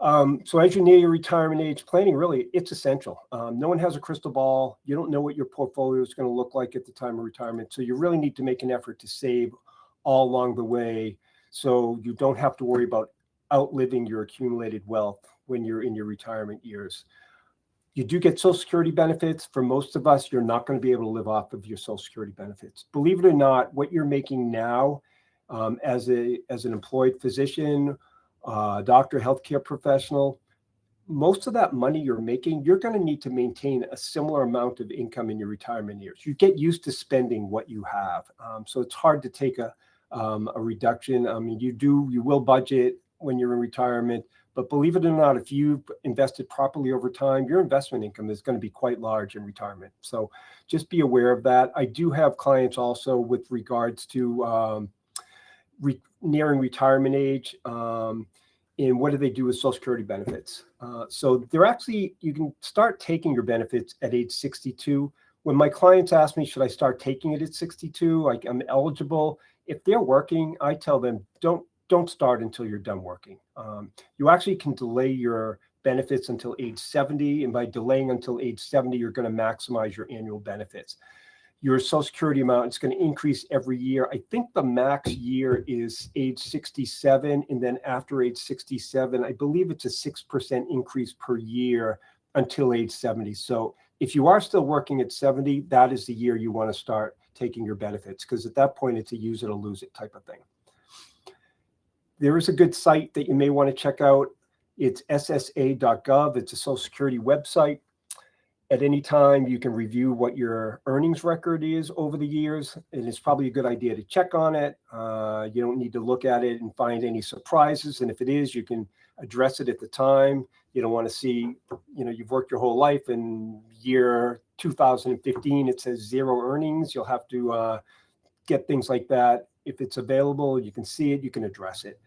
H: So as you near your retirement age, planning really, it's essential. No one has a crystal ball. You don't know what your portfolio is going to look like at the time of retirement. So you really need to make an effort to save all along the way so you don't have to worry about outliving your accumulated wealth when you're in your retirement years. You do get Social Security benefits. For most of us, you're not going to be able to live off of your Social Security benefits. Believe it or not, what you're making now as an employed physician, doctor, healthcare professional, most of that money you're making, you're going to need to maintain a similar amount of income in your retirement years. You get used to spending what you have. So it's hard to take a reduction. I mean, you will budget when you're in retirement, but believe it or not, if you've invested properly over time, your investment income is going to be quite large in retirement. So just be aware of that. I do have clients also with regards to nearing retirement age, and what do they do with Social Security benefits? So they're actually, you can start taking your benefits at age 62. When my clients ask me, should I start taking it at 62? Like, I'm eligible. If they're working, I tell them, don't start until you're done working. You actually can delay your benefits until age 70. And by delaying until age 70, you're going to maximize your annual benefits. Your Social Security amount is going to increase every year. I think the max year is age 67. And then after age 67, I believe it's a 6% increase per year until age 70. So if you are still working at 70, that is the year you want to start taking your benefits, because at that point, it's a use it or lose it type of thing. There is a good site that you may want to check out. It's ssa.gov. It's a Social Security website. At any time, you can review what your earnings record is over the years, and it's probably a good idea to check on it. You don't need to look at it and find any surprises, and if it is, you can address it at the time. You don't want to see, you've worked your whole life, and year 2015, it says zero earnings. You'll have to get things like that. If it's available, you can see it, you can address it.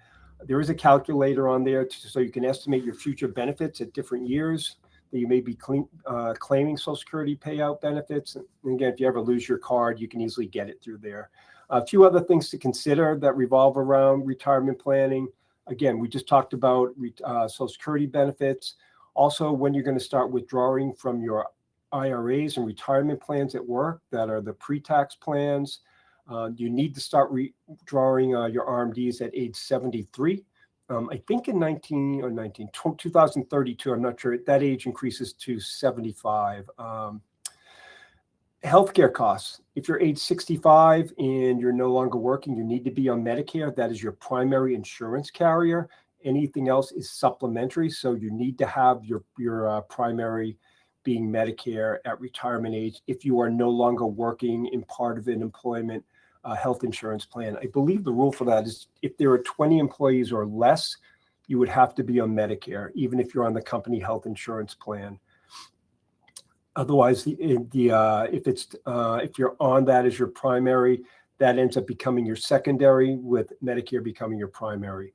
H: There is a calculator on there so you can estimate your future benefits at different years that you may be claiming Social Security payout benefits. And again, if you ever lose your card, you can easily get it through there. A few other things to consider that revolve around retirement planning. Again, we just talked about Social Security benefits. Also, when you're going to start withdrawing from your IRAs and retirement plans at work that are the pre-tax plans. You need to start withdrawing your RMDs at age 73. I think in 2032, I'm not sure, that age increases to 75. Healthcare costs. If you're age 65 and you're no longer working, you need to be on Medicare. That is your primary insurance carrier. Anything else is supplementary. So you need to have your primary being Medicare at retirement age if you are no longer working in part of an employment health insurance plan. I believe the rule for that is if there are 20 employees or less, you would have to be on Medicare, even if you're on the company health insurance plan. Otherwise, if you're on that as your primary, that ends up becoming your secondary, with Medicare becoming your primary.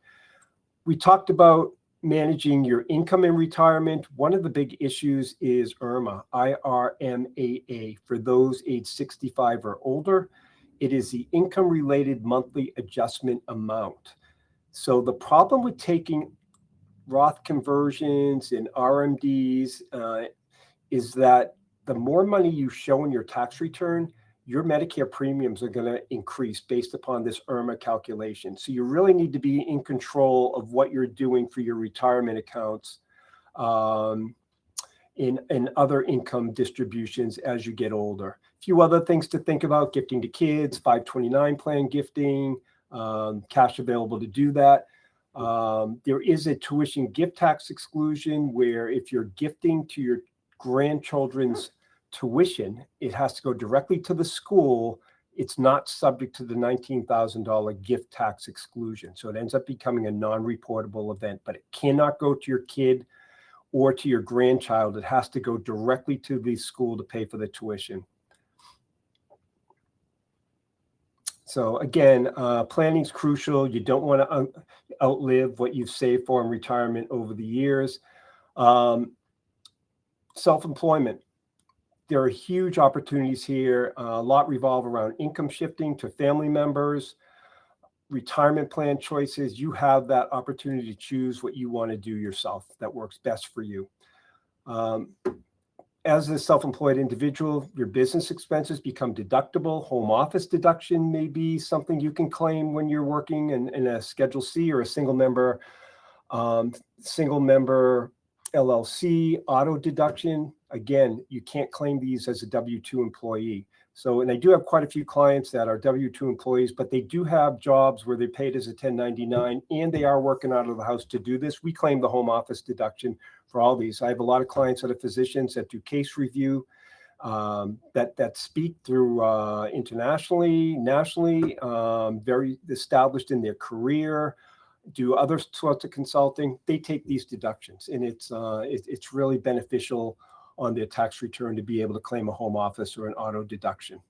H: We talked about managing your income in retirement. One of the big issues is IRMAA, IRMAA, for those age 65 or older. It is the income-related monthly adjustment amount. So the problem with taking Roth conversions and RMDs is that the more money you show in your tax return, your Medicare premiums are going to increase based upon this IRMAA calculation. So you really need to be in control of what you're doing for your retirement accounts in other income distributions as you get older. A few other things to think about: gifting to kids, 529 plan gifting, cash available to do that. There is a tuition gift tax exclusion where if you're gifting to your grandchildren's tuition, it has to go directly to the school it's not subject to the $19,000 gift tax exclusion. So it ends up becoming a non-reportable event, but it cannot go to your kid or to your grandchild. It has to go directly to the school to pay for the tuition. So again, planning is crucial. You don't want to outlive what you've saved for in retirement over the years. Self-employment. There are huge opportunities here. A lot revolve around income shifting to family members, retirement plan choices. You have that opportunity to choose what you want to do yourself that works best for you. As a self-employed individual, your business expenses become deductible. Home office deduction may be something you can claim when you're working in a Schedule C or a single member LLC. Auto deduction. Again, you can't claim these as a W-2 employee. So, and I do have quite a few clients that are W-2 employees, but they do have jobs where they're paid as a 1099 and they are working out of the house to do this. We claim the home office deduction for all these. I have a lot of clients that are physicians that do case review, that speak through internationally, nationally, very established in their career, do other sorts of consulting. They take these deductions, and it's really beneficial on their tax return to be able to claim a home office or an auto deduction.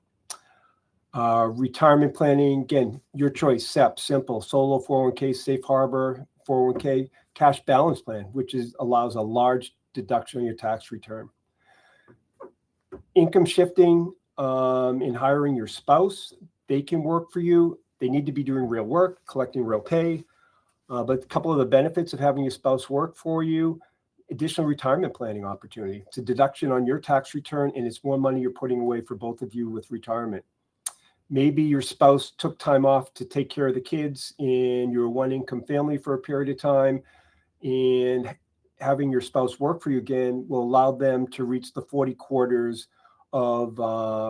H: Retirement planning, again, your choice. SEP, simple, solo 401k, safe harbor 401k, cash balance plan, which allows a large deduction on your tax return. Income shifting in hiring your spouse. They can work for you. They need to be doing real work, collecting real pay. But a couple of the benefits of having your spouse work for you: additional retirement planning opportunity. It's a deduction on your tax return, and it's more money you're putting away for both of you with retirement. Maybe your spouse took time off to take care of the kids and you're a one-income family for a period of time, and having your spouse work for you again will allow them to reach the 40 quarters of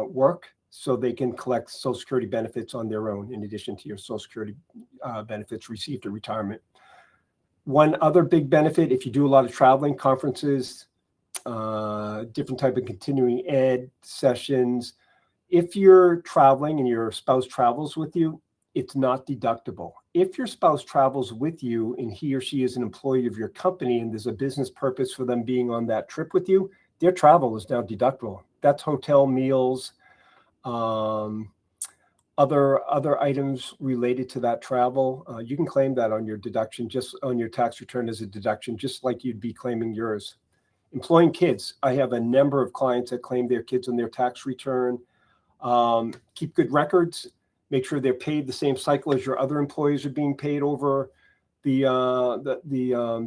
H: work so they can collect Social Security benefits on their own in addition to your Social Security benefits received at retirement. One other big benefit, if you do a lot of traveling, conferences, different type of continuing ed sessions, if you're traveling and your spouse travels with you, it's not deductible. If your spouse travels with you and he or she is an employee of your company and there's a business purpose for them being on that trip with you, their travel is now deductible. That's hotel, meals, other items related to that travel. You can claim that on your deduction, just on your tax return as a deduction, just like you'd be claiming yours. Employing kids. I have a number of clients that claim their kids on their tax return. Keep good records. Make sure they're paid the same cycle as your other employees are being paid over the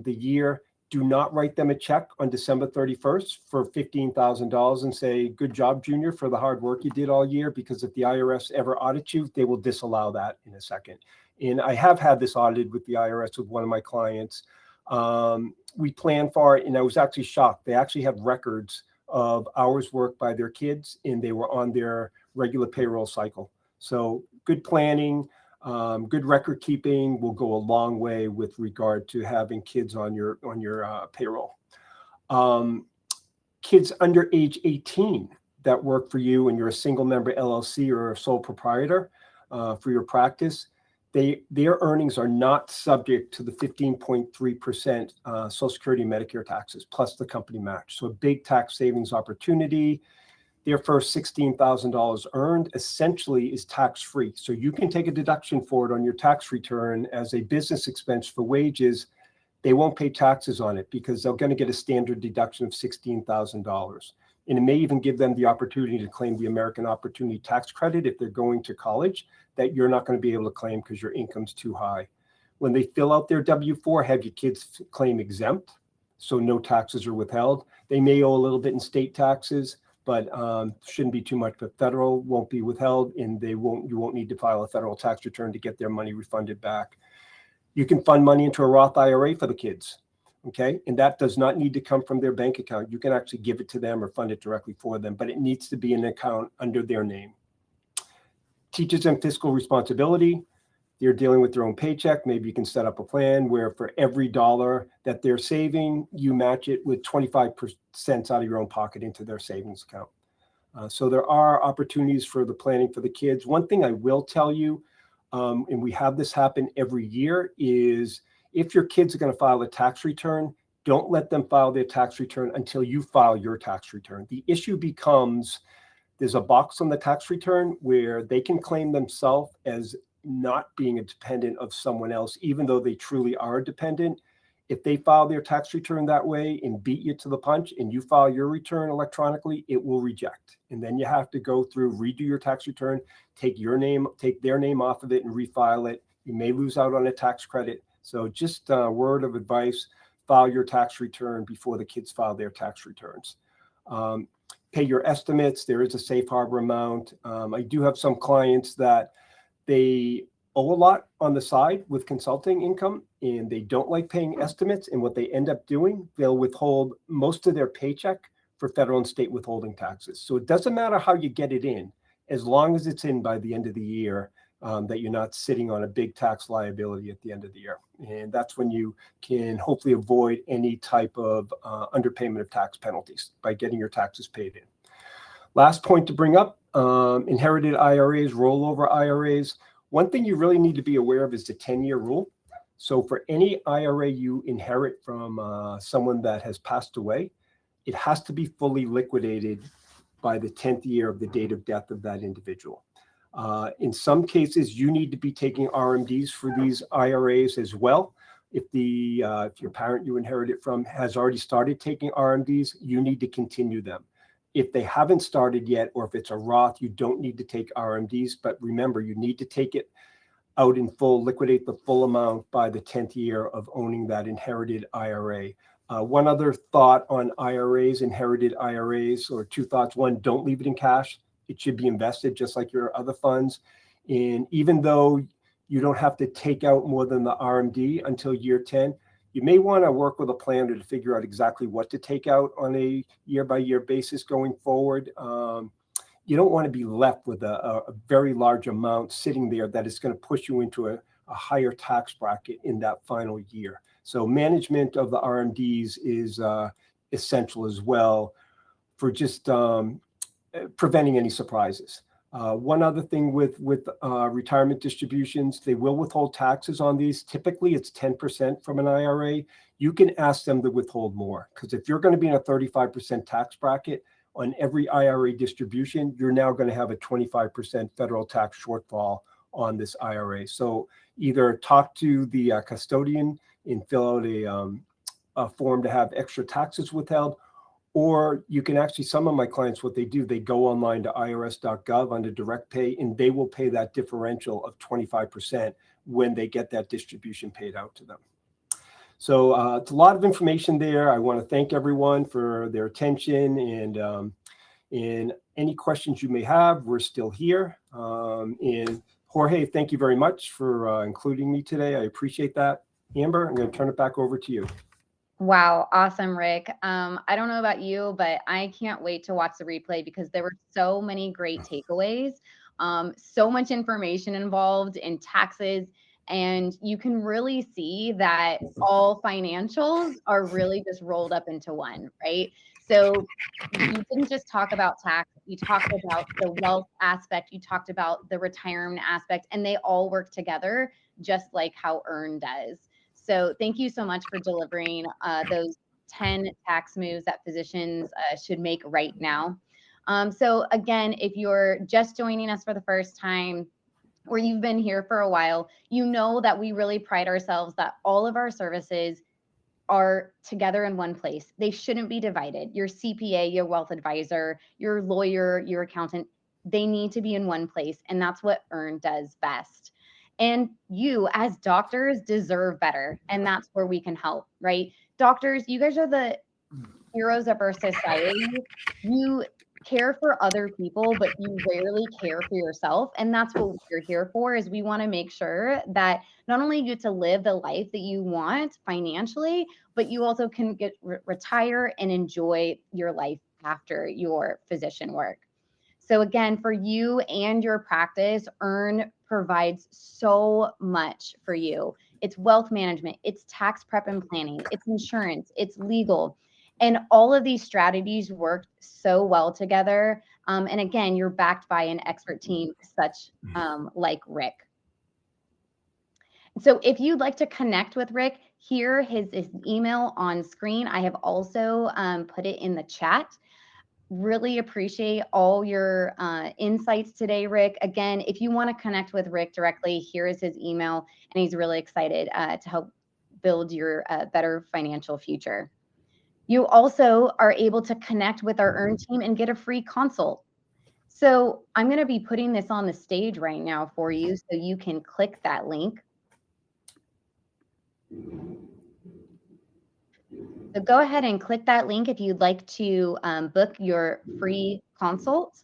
H: year. Do not write them a check on December 31st for $15,000 and say, "Good job, Junior, for the hard work you did all year," because if the IRS ever audits you, they will disallow that in a second. And I have had this audited with the IRS with one of my clients. We planned for it, and I was actually shocked. They actually have records of hours worked by their kids, and they were on their regular payroll cycle. So good planning, good record keeping will go a long way with regard to having kids on your payroll. Kids under age 18 that work for you and you're a single member LLC or a sole proprietor for your practice, their earnings are not subject to the 15.3% Social Security and Medicare taxes plus the company match. So a big tax savings opportunity. Their first $16,000 earned essentially is tax-free. So you can take a deduction for it on your tax return as a business expense for wages. They won't pay taxes on it because they're going to get a standard deduction of $16,000. And it may even give them the opportunity to claim the American Opportunity Tax Credit if they're going to college that you're not going to be able to claim because your income's too high. When they fill out their W-4, have your kids claim exempt, so no taxes are withheld. They may owe a little bit in state taxes, but shouldn't be too much. But federal won't be withheld, and you won't need to file a federal tax return to get their money refunded back. You can fund money into a Roth IRA for the kids, okay? And that does not need to come from their bank account. You can actually give it to them or fund it directly for them, but it needs to be an account under their name. Teaches them fiscal responsibility. They're dealing with their own paycheck. Maybe you can set up a plan where for every dollar that they're saving, you match it with 25 cents out of your own pocket into their savings account. So there are opportunities for the planning for the kids. One thing I will tell you, and we have this happen every year, is if your kids are going to file a tax return, don't let them file their tax return until you file your tax return. The issue becomes there's a box on the tax return where they can claim themselves as not being a dependent of someone else, even though they truly are a dependent. If they file their tax return that way and beat you to the punch and you file your return electronically, it will reject. And then you have to go through, redo your tax return, take their name off of it and refile it. You may lose out on a tax credit. So just a word of advice, file your tax return before the kids file their tax returns. Pay your estimates. There is a safe harbor amount. I do have some clients that they owe a lot on the side with consulting income and they don't like paying estimates. And what they end up doing, they'll withhold most of their paycheck for federal and state withholding taxes. So it doesn't matter how you get it in, as long as it's in by the end of the year, that you're not sitting on a big tax liability at the end of the year. And that's when you can hopefully avoid any type of underpayment of tax penalties by getting your taxes paid in. Last point to bring up, inherited IRAs, rollover IRAs. One thing you really need to be aware of is the 10-year rule. So for any IRA you inherit from someone that has passed away, it has to be fully liquidated by the 10th year of the date of death of that individual. In some cases, you need to be taking RMDs for these IRAs as well. If your parent you inherited from has already started taking RMDs, you need to continue them. If they haven't started yet, or if it's a Roth, you don't need to take RMDs. But remember, you need to take it out in full, liquidate the full amount by the 10th year of owning that inherited IRA. One other thought on IRAs, inherited IRAs, or two thoughts. One, don't leave it in cash. It should be invested just like your other funds. And even though you don't have to take out more than the RMD until year 10, you may want to work with a planner to figure out exactly what to take out on a year-by-year basis going forward. You don't want to be left with a very large amount sitting there that is going to push you into a higher tax bracket in that final year. So management of the RMDs is essential as well for just preventing any surprises. One other thing with retirement distributions, they will withhold taxes on these. Typically, it's 10% from an IRA. You can ask them to withhold more, because if you're going to be in a 35% tax bracket on every IRA distribution, you're now going to have a 25% federal tax shortfall on this IRA. So either talk to the custodian and fill out a form to have extra taxes withheld, or you can actually, some of my clients, what they do, they go online to irs.gov under direct pay, and they will pay that differential of 25% when they get that distribution paid out to them. So it's a lot of information there. I want to thank everyone for their attention, and any questions you may have, we're still here. And Jorge, thank you very much for including me today. I appreciate that. Amber, I'm going to turn it back over to you.
F: Wow, awesome, Rick. I don't know about you, but I can't wait to watch the replay because there were so many great takeaways, so much information involved in taxes, and you can really see that all financials are really just rolled up into one, right? So you didn't just talk about tax, you talked about the wealth aspect, you talked about the retirement aspect, and they all work together just like how Earn does. So thank you so much for delivering those 10 tax moves that physicians should make right now. So again, if you're just joining us for the first time, or you've been here for a while, you know that we really pride ourselves that all of our services are together in one place. They shouldn't be divided. Your CPA, your wealth advisor, your lawyer, your accountant, they need to be in one place. And that's what Earn does best. And you as doctors deserve better. And that's where we can help, right? Doctors, you guys are the heroes of our society. You care for other people, but you rarely care for yourself. And that's what we're here for, is we want to make sure that not only you get to live the life that you want financially, but you also can get retire and enjoy your life after your physician work. So again, for you and your practice, Earn provides so much for you. It's wealth management, it's tax prep and planning, it's insurance, it's legal. And all of these strategies work so well together. And again, you're backed by an expert team such like Rick. So if you'd like to connect with Rick, here his email on screen. I have also put it in the chat. Really appreciate all your insights today, Rick. Again, if you want to connect with Rick directly, here is his email, and he's really excited to help build your better financial future. You also are able to connect with our Earn team and get a free consult. So I'm going to be putting this on the stage right now for you so you can click that link. So go ahead and click that link if you'd like to book your free consult.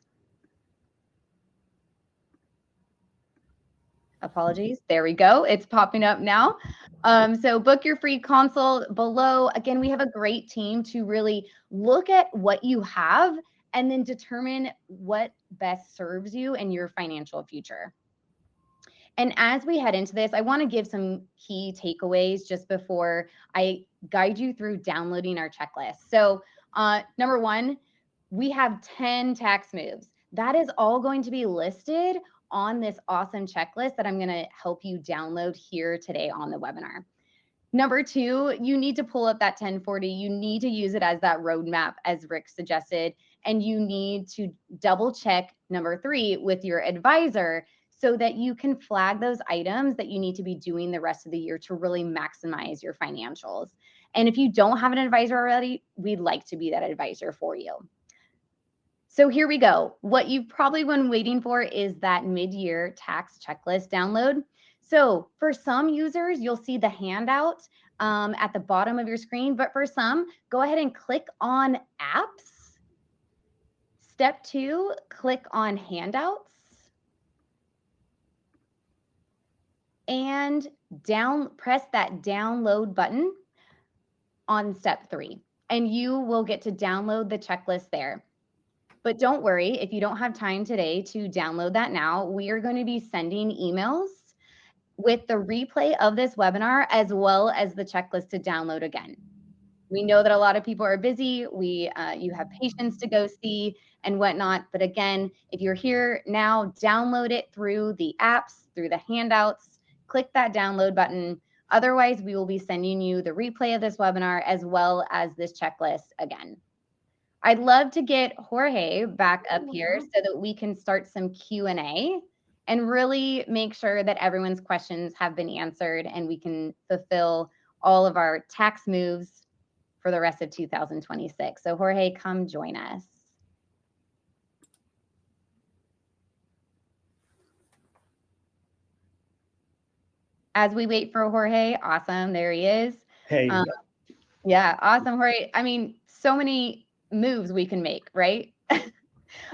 F: Apologies. There we go. It's popping up now. So book your free consult below. Again, we have a great team to really look at what you have and then determine what best serves you and your financial future. And as we head into this, I want to give some key takeaways just before I guide you through downloading our checklist. So number one, we have 10 tax moves. That is all going to be listed on this awesome checklist that I'm going to help you download here today on the webinar. Number two, you need to pull up that 1040. You need to use it as that roadmap, as Rick suggested, and you need to double check number three with your advisor so that you can flag those items that you need to be doing the rest of the year to really maximize your financials. And if you don't have an advisor already, we'd like to be that advisor for you. So here we go. What you've probably been waiting for is that mid-year tax checklist download. So for some users, you'll see the handout at the bottom of your screen, but for some, go ahead and click on apps. Step two, click on handouts. And press that download button on step three, and you will get to download the checklist there. But don't worry, if you don't have time today to download that now, we are going to be sending emails with the replay of this webinar as well as the checklist to download again. We know that a lot of people are busy. You have patients to go see and whatnot. But again, if you're here now, download it through the apps, through the handouts. Click that download button. Otherwise, we will be sending you the replay of this webinar as well as this checklist again. I'd love to get Jorge back up here so that we can start some Q&A and really make sure that everyone's questions have been answered and we can fulfill all of our tax moves for the rest of 2026. So Jorge, come join us. As we wait for Jorge, awesome, there he is.
G: Hey.
F: Yeah, awesome, Jorge. I mean, so many moves we can make, right?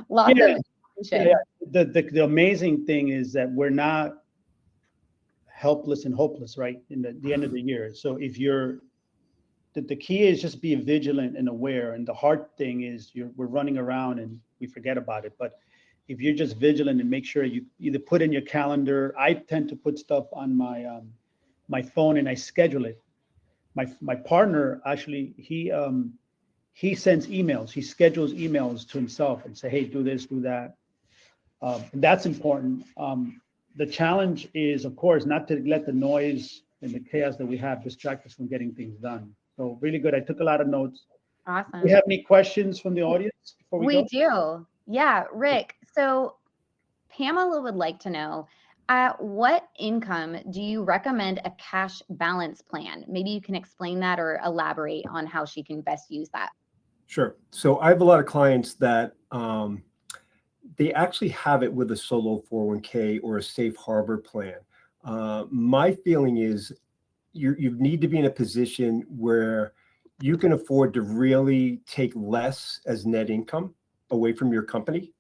F: Lots of information.
G: Yeah. The amazing thing is that we're not helpless and hopeless, right? In the end of the year. So if the key is just be vigilant and aware. And the hard thing is we're running around and we forget about it. But if you're just vigilant and make sure you either put in your calendar, I tend to put stuff on my phone and I schedule it. My partner, actually, he sends emails. He schedules emails to himself and say, hey, do this, do that. And that's important. The challenge is, of course, not to let the noise and the chaos that we have distract us from getting things done. So really good. I took a lot of notes.
F: Awesome.
G: Do you have any questions from the audience before we go?
F: We do. Yeah, Rick. So Pamela would like to know, at what income do you recommend a cash balance plan? Maybe you can explain that or elaborate on how she can best use that.
H: Sure. So I have a lot of clients that they actually have it with a solo 401k or a safe harbor plan. My feeling is you need to be in a position where you can afford to really take less as net income away from your company.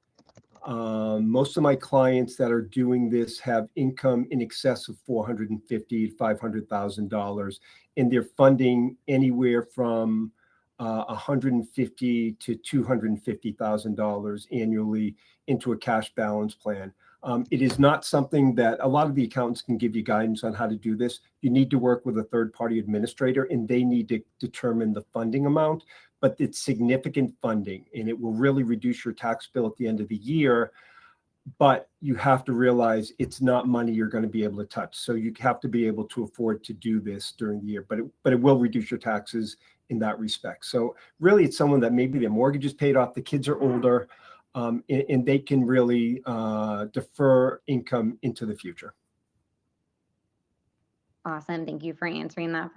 H: Most of my clients that are doing this have income in excess of $450,000 to $500,000, and they're funding anywhere from $150,000 to $250,000 annually into a cash balance plan. It is not something that a lot of the accountants can give you guidance on how to do this. You need to work with a third-party administrator, and they need to determine the funding amount, but it's significant funding, and it will really reduce your tax bill at the end of the year. But you have to realize it's not money you're going to be able to touch. So you have to be able to afford to do this during the year, but it will reduce your taxes in that respect. So really, it's someone that maybe their mortgage is paid off, the kids are older, and they can really defer income into the future.
F: Awesome. Thank you for answering that.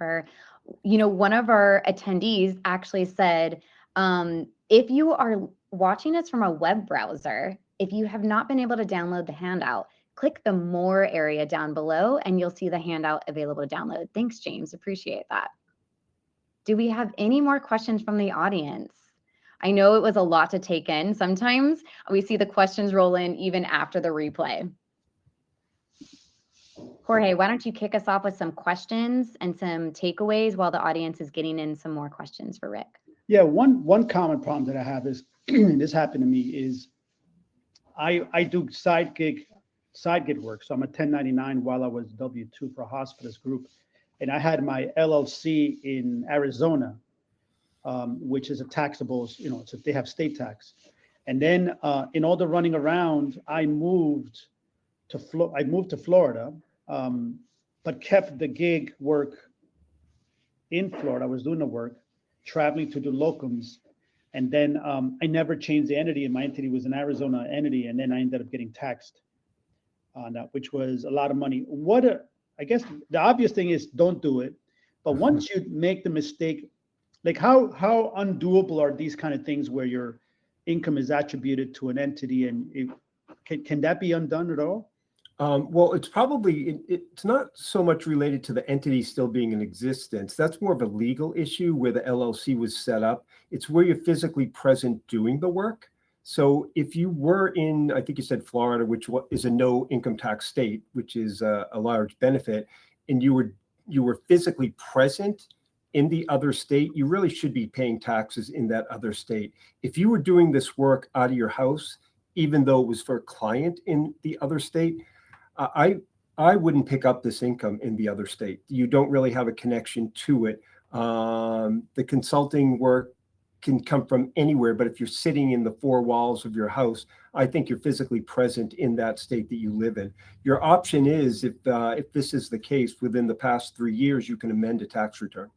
F: One of our attendees actually said, if you are watching us from a web browser, if you have not been able to download the handout, click the more area down below and you'll see the handout available to download. Thanks, James. Appreciate that. Do we have any more questions from the audience? I know it was a lot to take in. Sometimes we see the questions roll in even after the replay. Jorge, why don't you kick us off with some questions and some takeaways while the audience is getting in some more questions for Rick?
G: Yeah, one common problem that I have is, this happened to me, is I do side gig work. So I'm a 1099 while I was W-2 for a hospitalist group. And I had my LLC in Arizona, which is a taxable, so they have state tax. And then in all the running around, I moved to Florida, but kept the gig work in Florida. I was doing the work, traveling to do locums. And then I never changed the entity, and my entity was an Arizona entity. And then I ended up getting taxed on that, which was a lot of money. I guess the obvious thing is don't do it. But once you make the mistake, like how undoable are these kind of things where your income is attributed to an entity, and can that be undone at all?
H: Well, it's not so much related to the entity still being in existence. That's more of a legal issue where the LLC was set up. It's where you're physically present doing the work. So if you were in, I think you said Florida, which is a no income tax state, which is a large benefit, and you were physically present in the other state, you really should be paying taxes in that other state. If you were doing this work out of your house, even though it was for a client in the other state, I wouldn't pick up this income in the other state. You don't really have a connection to it. The consulting work can come from anywhere, but if you're sitting in the four walls of your house, I think you're physically present in that state that you live in. Your option is, if this is the case, within the past 3 years, you can amend a tax return.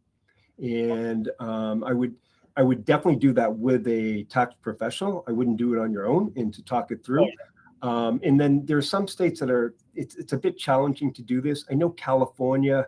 H: And I would definitely do that with a tax professional. I wouldn't do it on your own, and to talk it through. And then there are some states that it's a bit challenging to do this. I know California,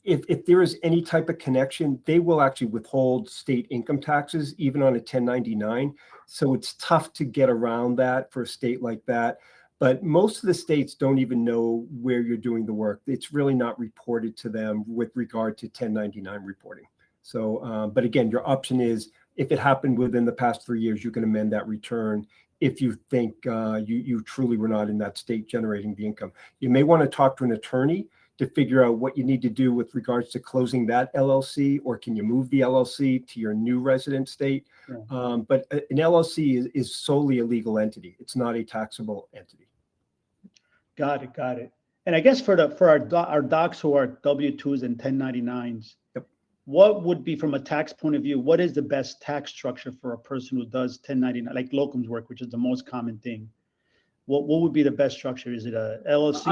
H: if there is any type of connection, they will actually withhold state income taxes, even on a 1099. So it's tough to get around that for a state like that. But most of the states don't even know where you're doing the work. It's really not reported to them with regard to 1099 reporting. So, but again, your option is, if it happened within the past 3 years, you can amend that return if you think you truly were not in that state generating the income. You may want to talk to an attorney to figure out what you need to do with regards to closing that LLC, or can you move the LLC to your new resident state? Yeah. But an LLC is solely a legal entity. It's not a taxable entity.
G: Got it. And I guess for our docs who are W-2s and 1099s, yep, what would be, from a tax point of view, what is the best tax structure for a person who does 1099, like locums work, which is the most common thing? What would be the best structure? Is it a LLC?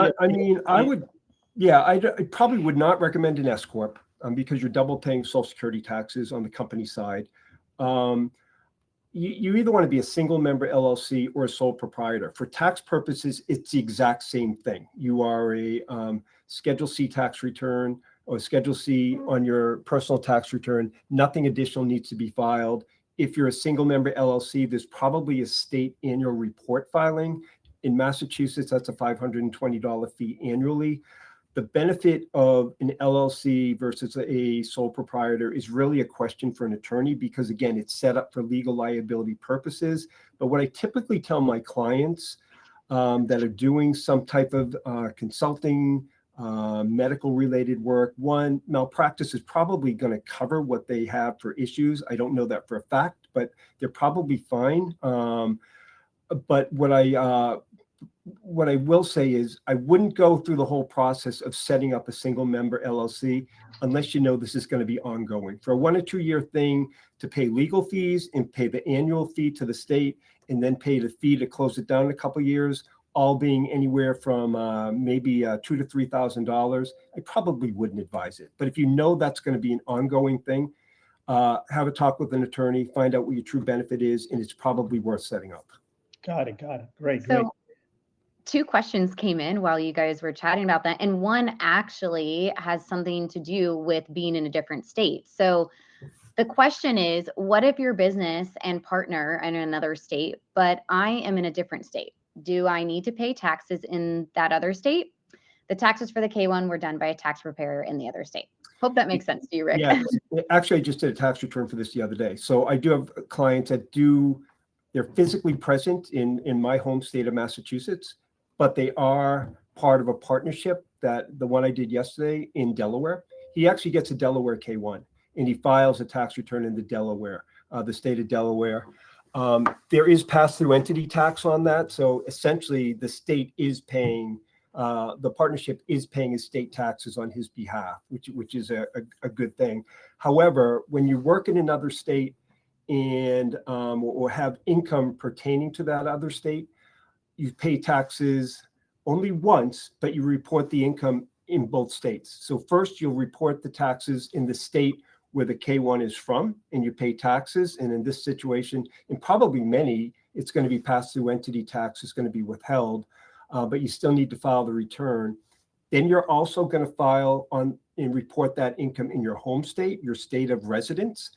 H: I probably would not recommend an S corp because you're double paying Social Security taxes on the company side. You either want to be a single member LLC or a sole proprietor. For tax purposes, it's the exact same thing. You are a Schedule C tax return or Schedule C on your personal tax return. Nothing additional needs to be filed. If you're a single member LLC, there's probably a state annual report filing. In Massachusetts, that's a $520 fee annually. The benefit of an LLC versus a sole proprietor is really a question for an attorney, because again, it's set up for legal liability purposes. But what I typically tell my clients that are doing some type of consulting, medical related work, one, malpractice is probably going to cover what they have for issues. I don't know that for a fact, but they're probably fine. but what I will say is I wouldn't go through the whole process of setting up a single member LLC unless you know this is going to be ongoing. For a 1 or 2 year thing to pay legal fees and pay the annual fee to the state and then pay the fee to close it down in a couple of years, all being anywhere from maybe $2,000 to $3,000, I probably wouldn't advise it. But if you know that's going to be an ongoing thing, have a talk with an attorney, find out what your true benefit is, and it's probably worth setting up.
G: Got it. Got it. Great. Great.
F: So 2 questions came in while you guys were chatting about that, and one actually has something to do with being in a different state. So the question is, what if your business and partner are in another state, but I am in a different state? Do I need to pay taxes in that other state? The taxes for the K-1 were done by a tax preparer in the other state. Hope that makes sense to you, Rick.
H: Yeah, actually, I just did a tax return for this the other day. So I do have clients that they're physically present in my home state of Massachusetts, but they are part of a partnership that the one I did yesterday in Delaware. He actually gets a Delaware K-1 and he files a tax return in the Delaware, the state of Delaware. There is pass-through entity tax on that. So essentially the state is paying, the partnership is paying his state taxes on his behalf, which is a good thing. However, when you work in another state and or have income pertaining to that other state, you pay taxes only once, but you report the income in both states. So first you'll report the taxes in the state where the K-1 is from, and you pay taxes. And in this situation, and probably many, it's going to be pass-through entity tax is going to be withheld, but you still need to file the return. Then you're also going to file and report that income in your home state, your state of residence.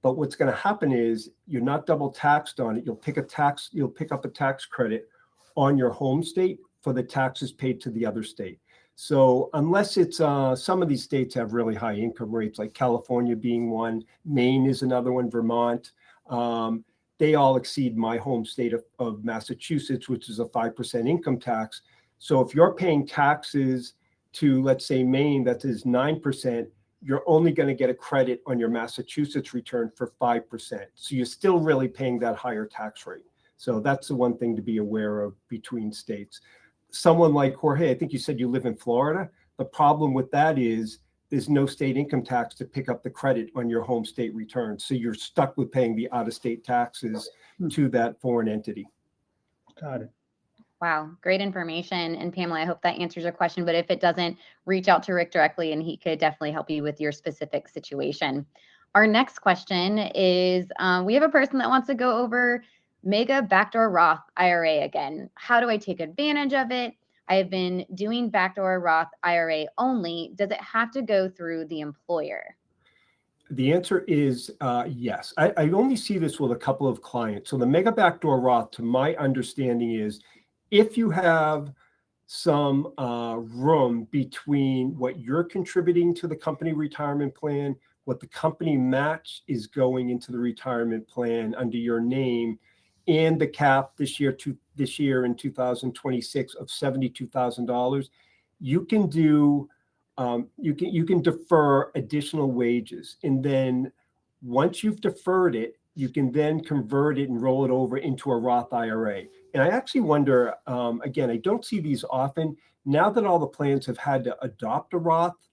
H: But what's going to happen is you're not double taxed on it. You'll pick up a tax credit on your home state for the taxes paid to the other state. So unless it's some of these states have really high income rates, like California being one, Maine is another one, Vermont, they all exceed my home state of Massachusetts, which is a 5% income tax. So if you're paying taxes to, let's say, Maine, that is 9%, you're only going to get a credit on your Massachusetts return for 5%. So you're still really paying that higher tax rate. So that's the one thing to be aware of between states. Someone like Jorge, I think you said you live in Florida. The problem with that is there's no state income tax to pick up the credit on your home state return. So you're stuck with paying the out-of-state taxes to that foreign entity.
G: Got it.
F: Wow, great information. And Pamela, I hope that answers your question, but if it doesn't, reach out to Rick directly and he could definitely help you with your specific situation. Our next question is, we have a person that wants to go over mega backdoor Roth IRA again. How do I take advantage of it? I have been doing backdoor Roth IRA only. Does it have to go through the employer?
H: The answer is yes. I only see this with a couple of clients. So the mega backdoor Roth, to my understanding, is if you have some room between what you're contributing to the company retirement plan, what the company match is going into the retirement plan under your name, and the cap this year in 2026 of $72,000, you can do you can defer additional wages, and then once you've deferred it, you can then convert it and roll it over into a Roth IRA. And I actually wonder, again, I don't see these often. Now that all the plans have had to adopt a Roth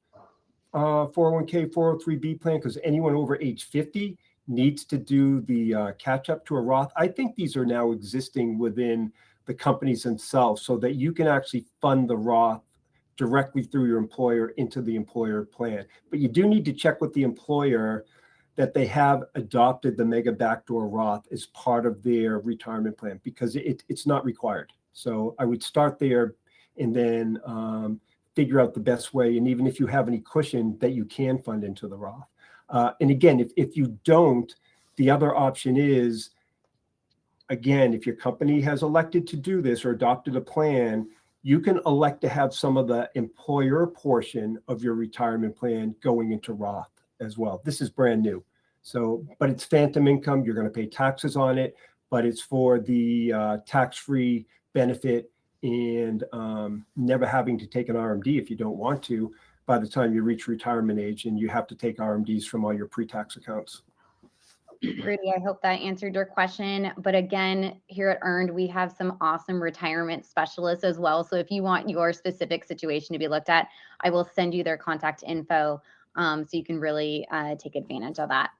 H: 401k, 403b plan, because anyone over age 50 needs to do the catch up to a Roth. I think these are now existing within the companies themselves so that you can actually fund the Roth directly through your employer into the employer plan. But you do need to check with the employer that they have adopted the mega backdoor Roth as part of their retirement plan, because it's not required. So I would start there and then figure out the best way. And even if you have any cushion, that you can fund into the Roth. And again, if you don't, the other option is, again, if your company has elected to do this or adopted a plan, you can elect to have some of the employer portion of your retirement plan going into Roth as well. This is brand new. So, but it's phantom income. You're going to pay taxes on it, but it's for the tax-free benefit and never having to take an RMD if you don't want to by the time you reach retirement age, and you have to take RMDs from all your pre-tax accounts.
F: Rudy, I hope that answered your question. But again, here at Earned, we have some awesome retirement specialists as well. So if you want your specific situation to be looked at, I will send you their contact info so you can really take advantage of that.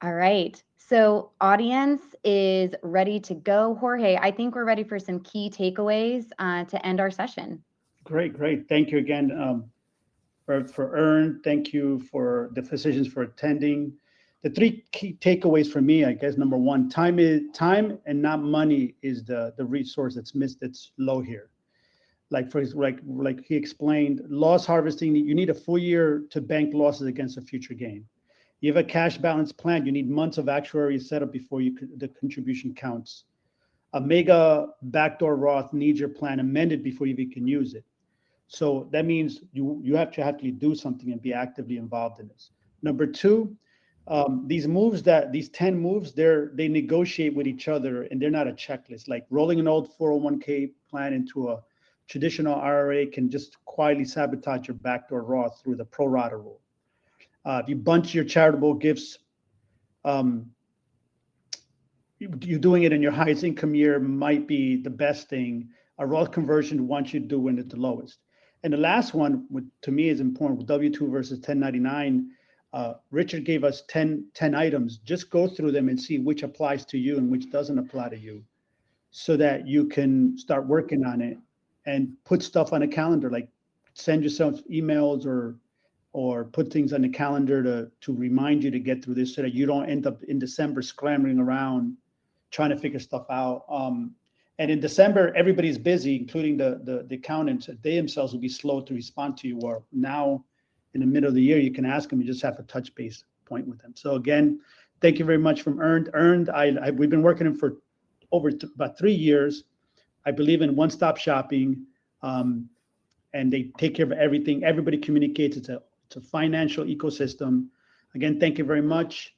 F: All right. So audience is ready to go. Jorge, I think we're ready for some key takeaways to end our session.
G: Great, great. Thank you again for Earn. Thank you for the physicians for attending. The three key takeaways for me, I guess, number one, time and not money is the resource that's missed, that's low here. Like he explained, loss harvesting, you need a full year to bank losses against a future gain. You have a cash balance plan, you need months of actuary setup before the contribution counts. A mega backdoor Roth needs your plan amended before you even can use it. So that means you have to actually do something and be actively involved in this. Number two, these 10 moves, they negotiate with each other and they're not a checklist. Like rolling an old 401k plan into a traditional IRA can just quietly sabotage your backdoor Roth through the pro rata rule. If you bunch your charitable gifts, you doing it in your highest income year might be the best thing. A Roth conversion wants you to do when it's the lowest. And the last one, to me, is important with W-2 versus 1099. Richard gave us 10 items. Just go through them and see which applies to you and which doesn't apply to you so that you can start working on it and put stuff on a calendar, like send yourself emails or put things on the calendar to remind you to get through this so that you don't end up in December scrambling around trying to figure stuff out. And in December, everybody's busy, including the accountants. They themselves will be slow to respond to you. Or now, in the middle of the year, you can ask them. You just have a touch base point with them. So again, thank you very much from Earned. We've been working in for over about 3 years. I believe in one-stop shopping, and they take care of everything. Everybody communicates. It's a financial ecosystem. Again, thank you very much.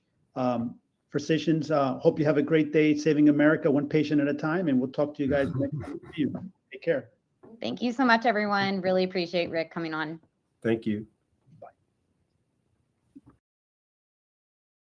G: Physicians, hope you have a great day saving America one patient at a time, and we'll talk to you guys next time. Take care.
F: Thank you so much, everyone. Really appreciate Rick coming on.
H: Thank you.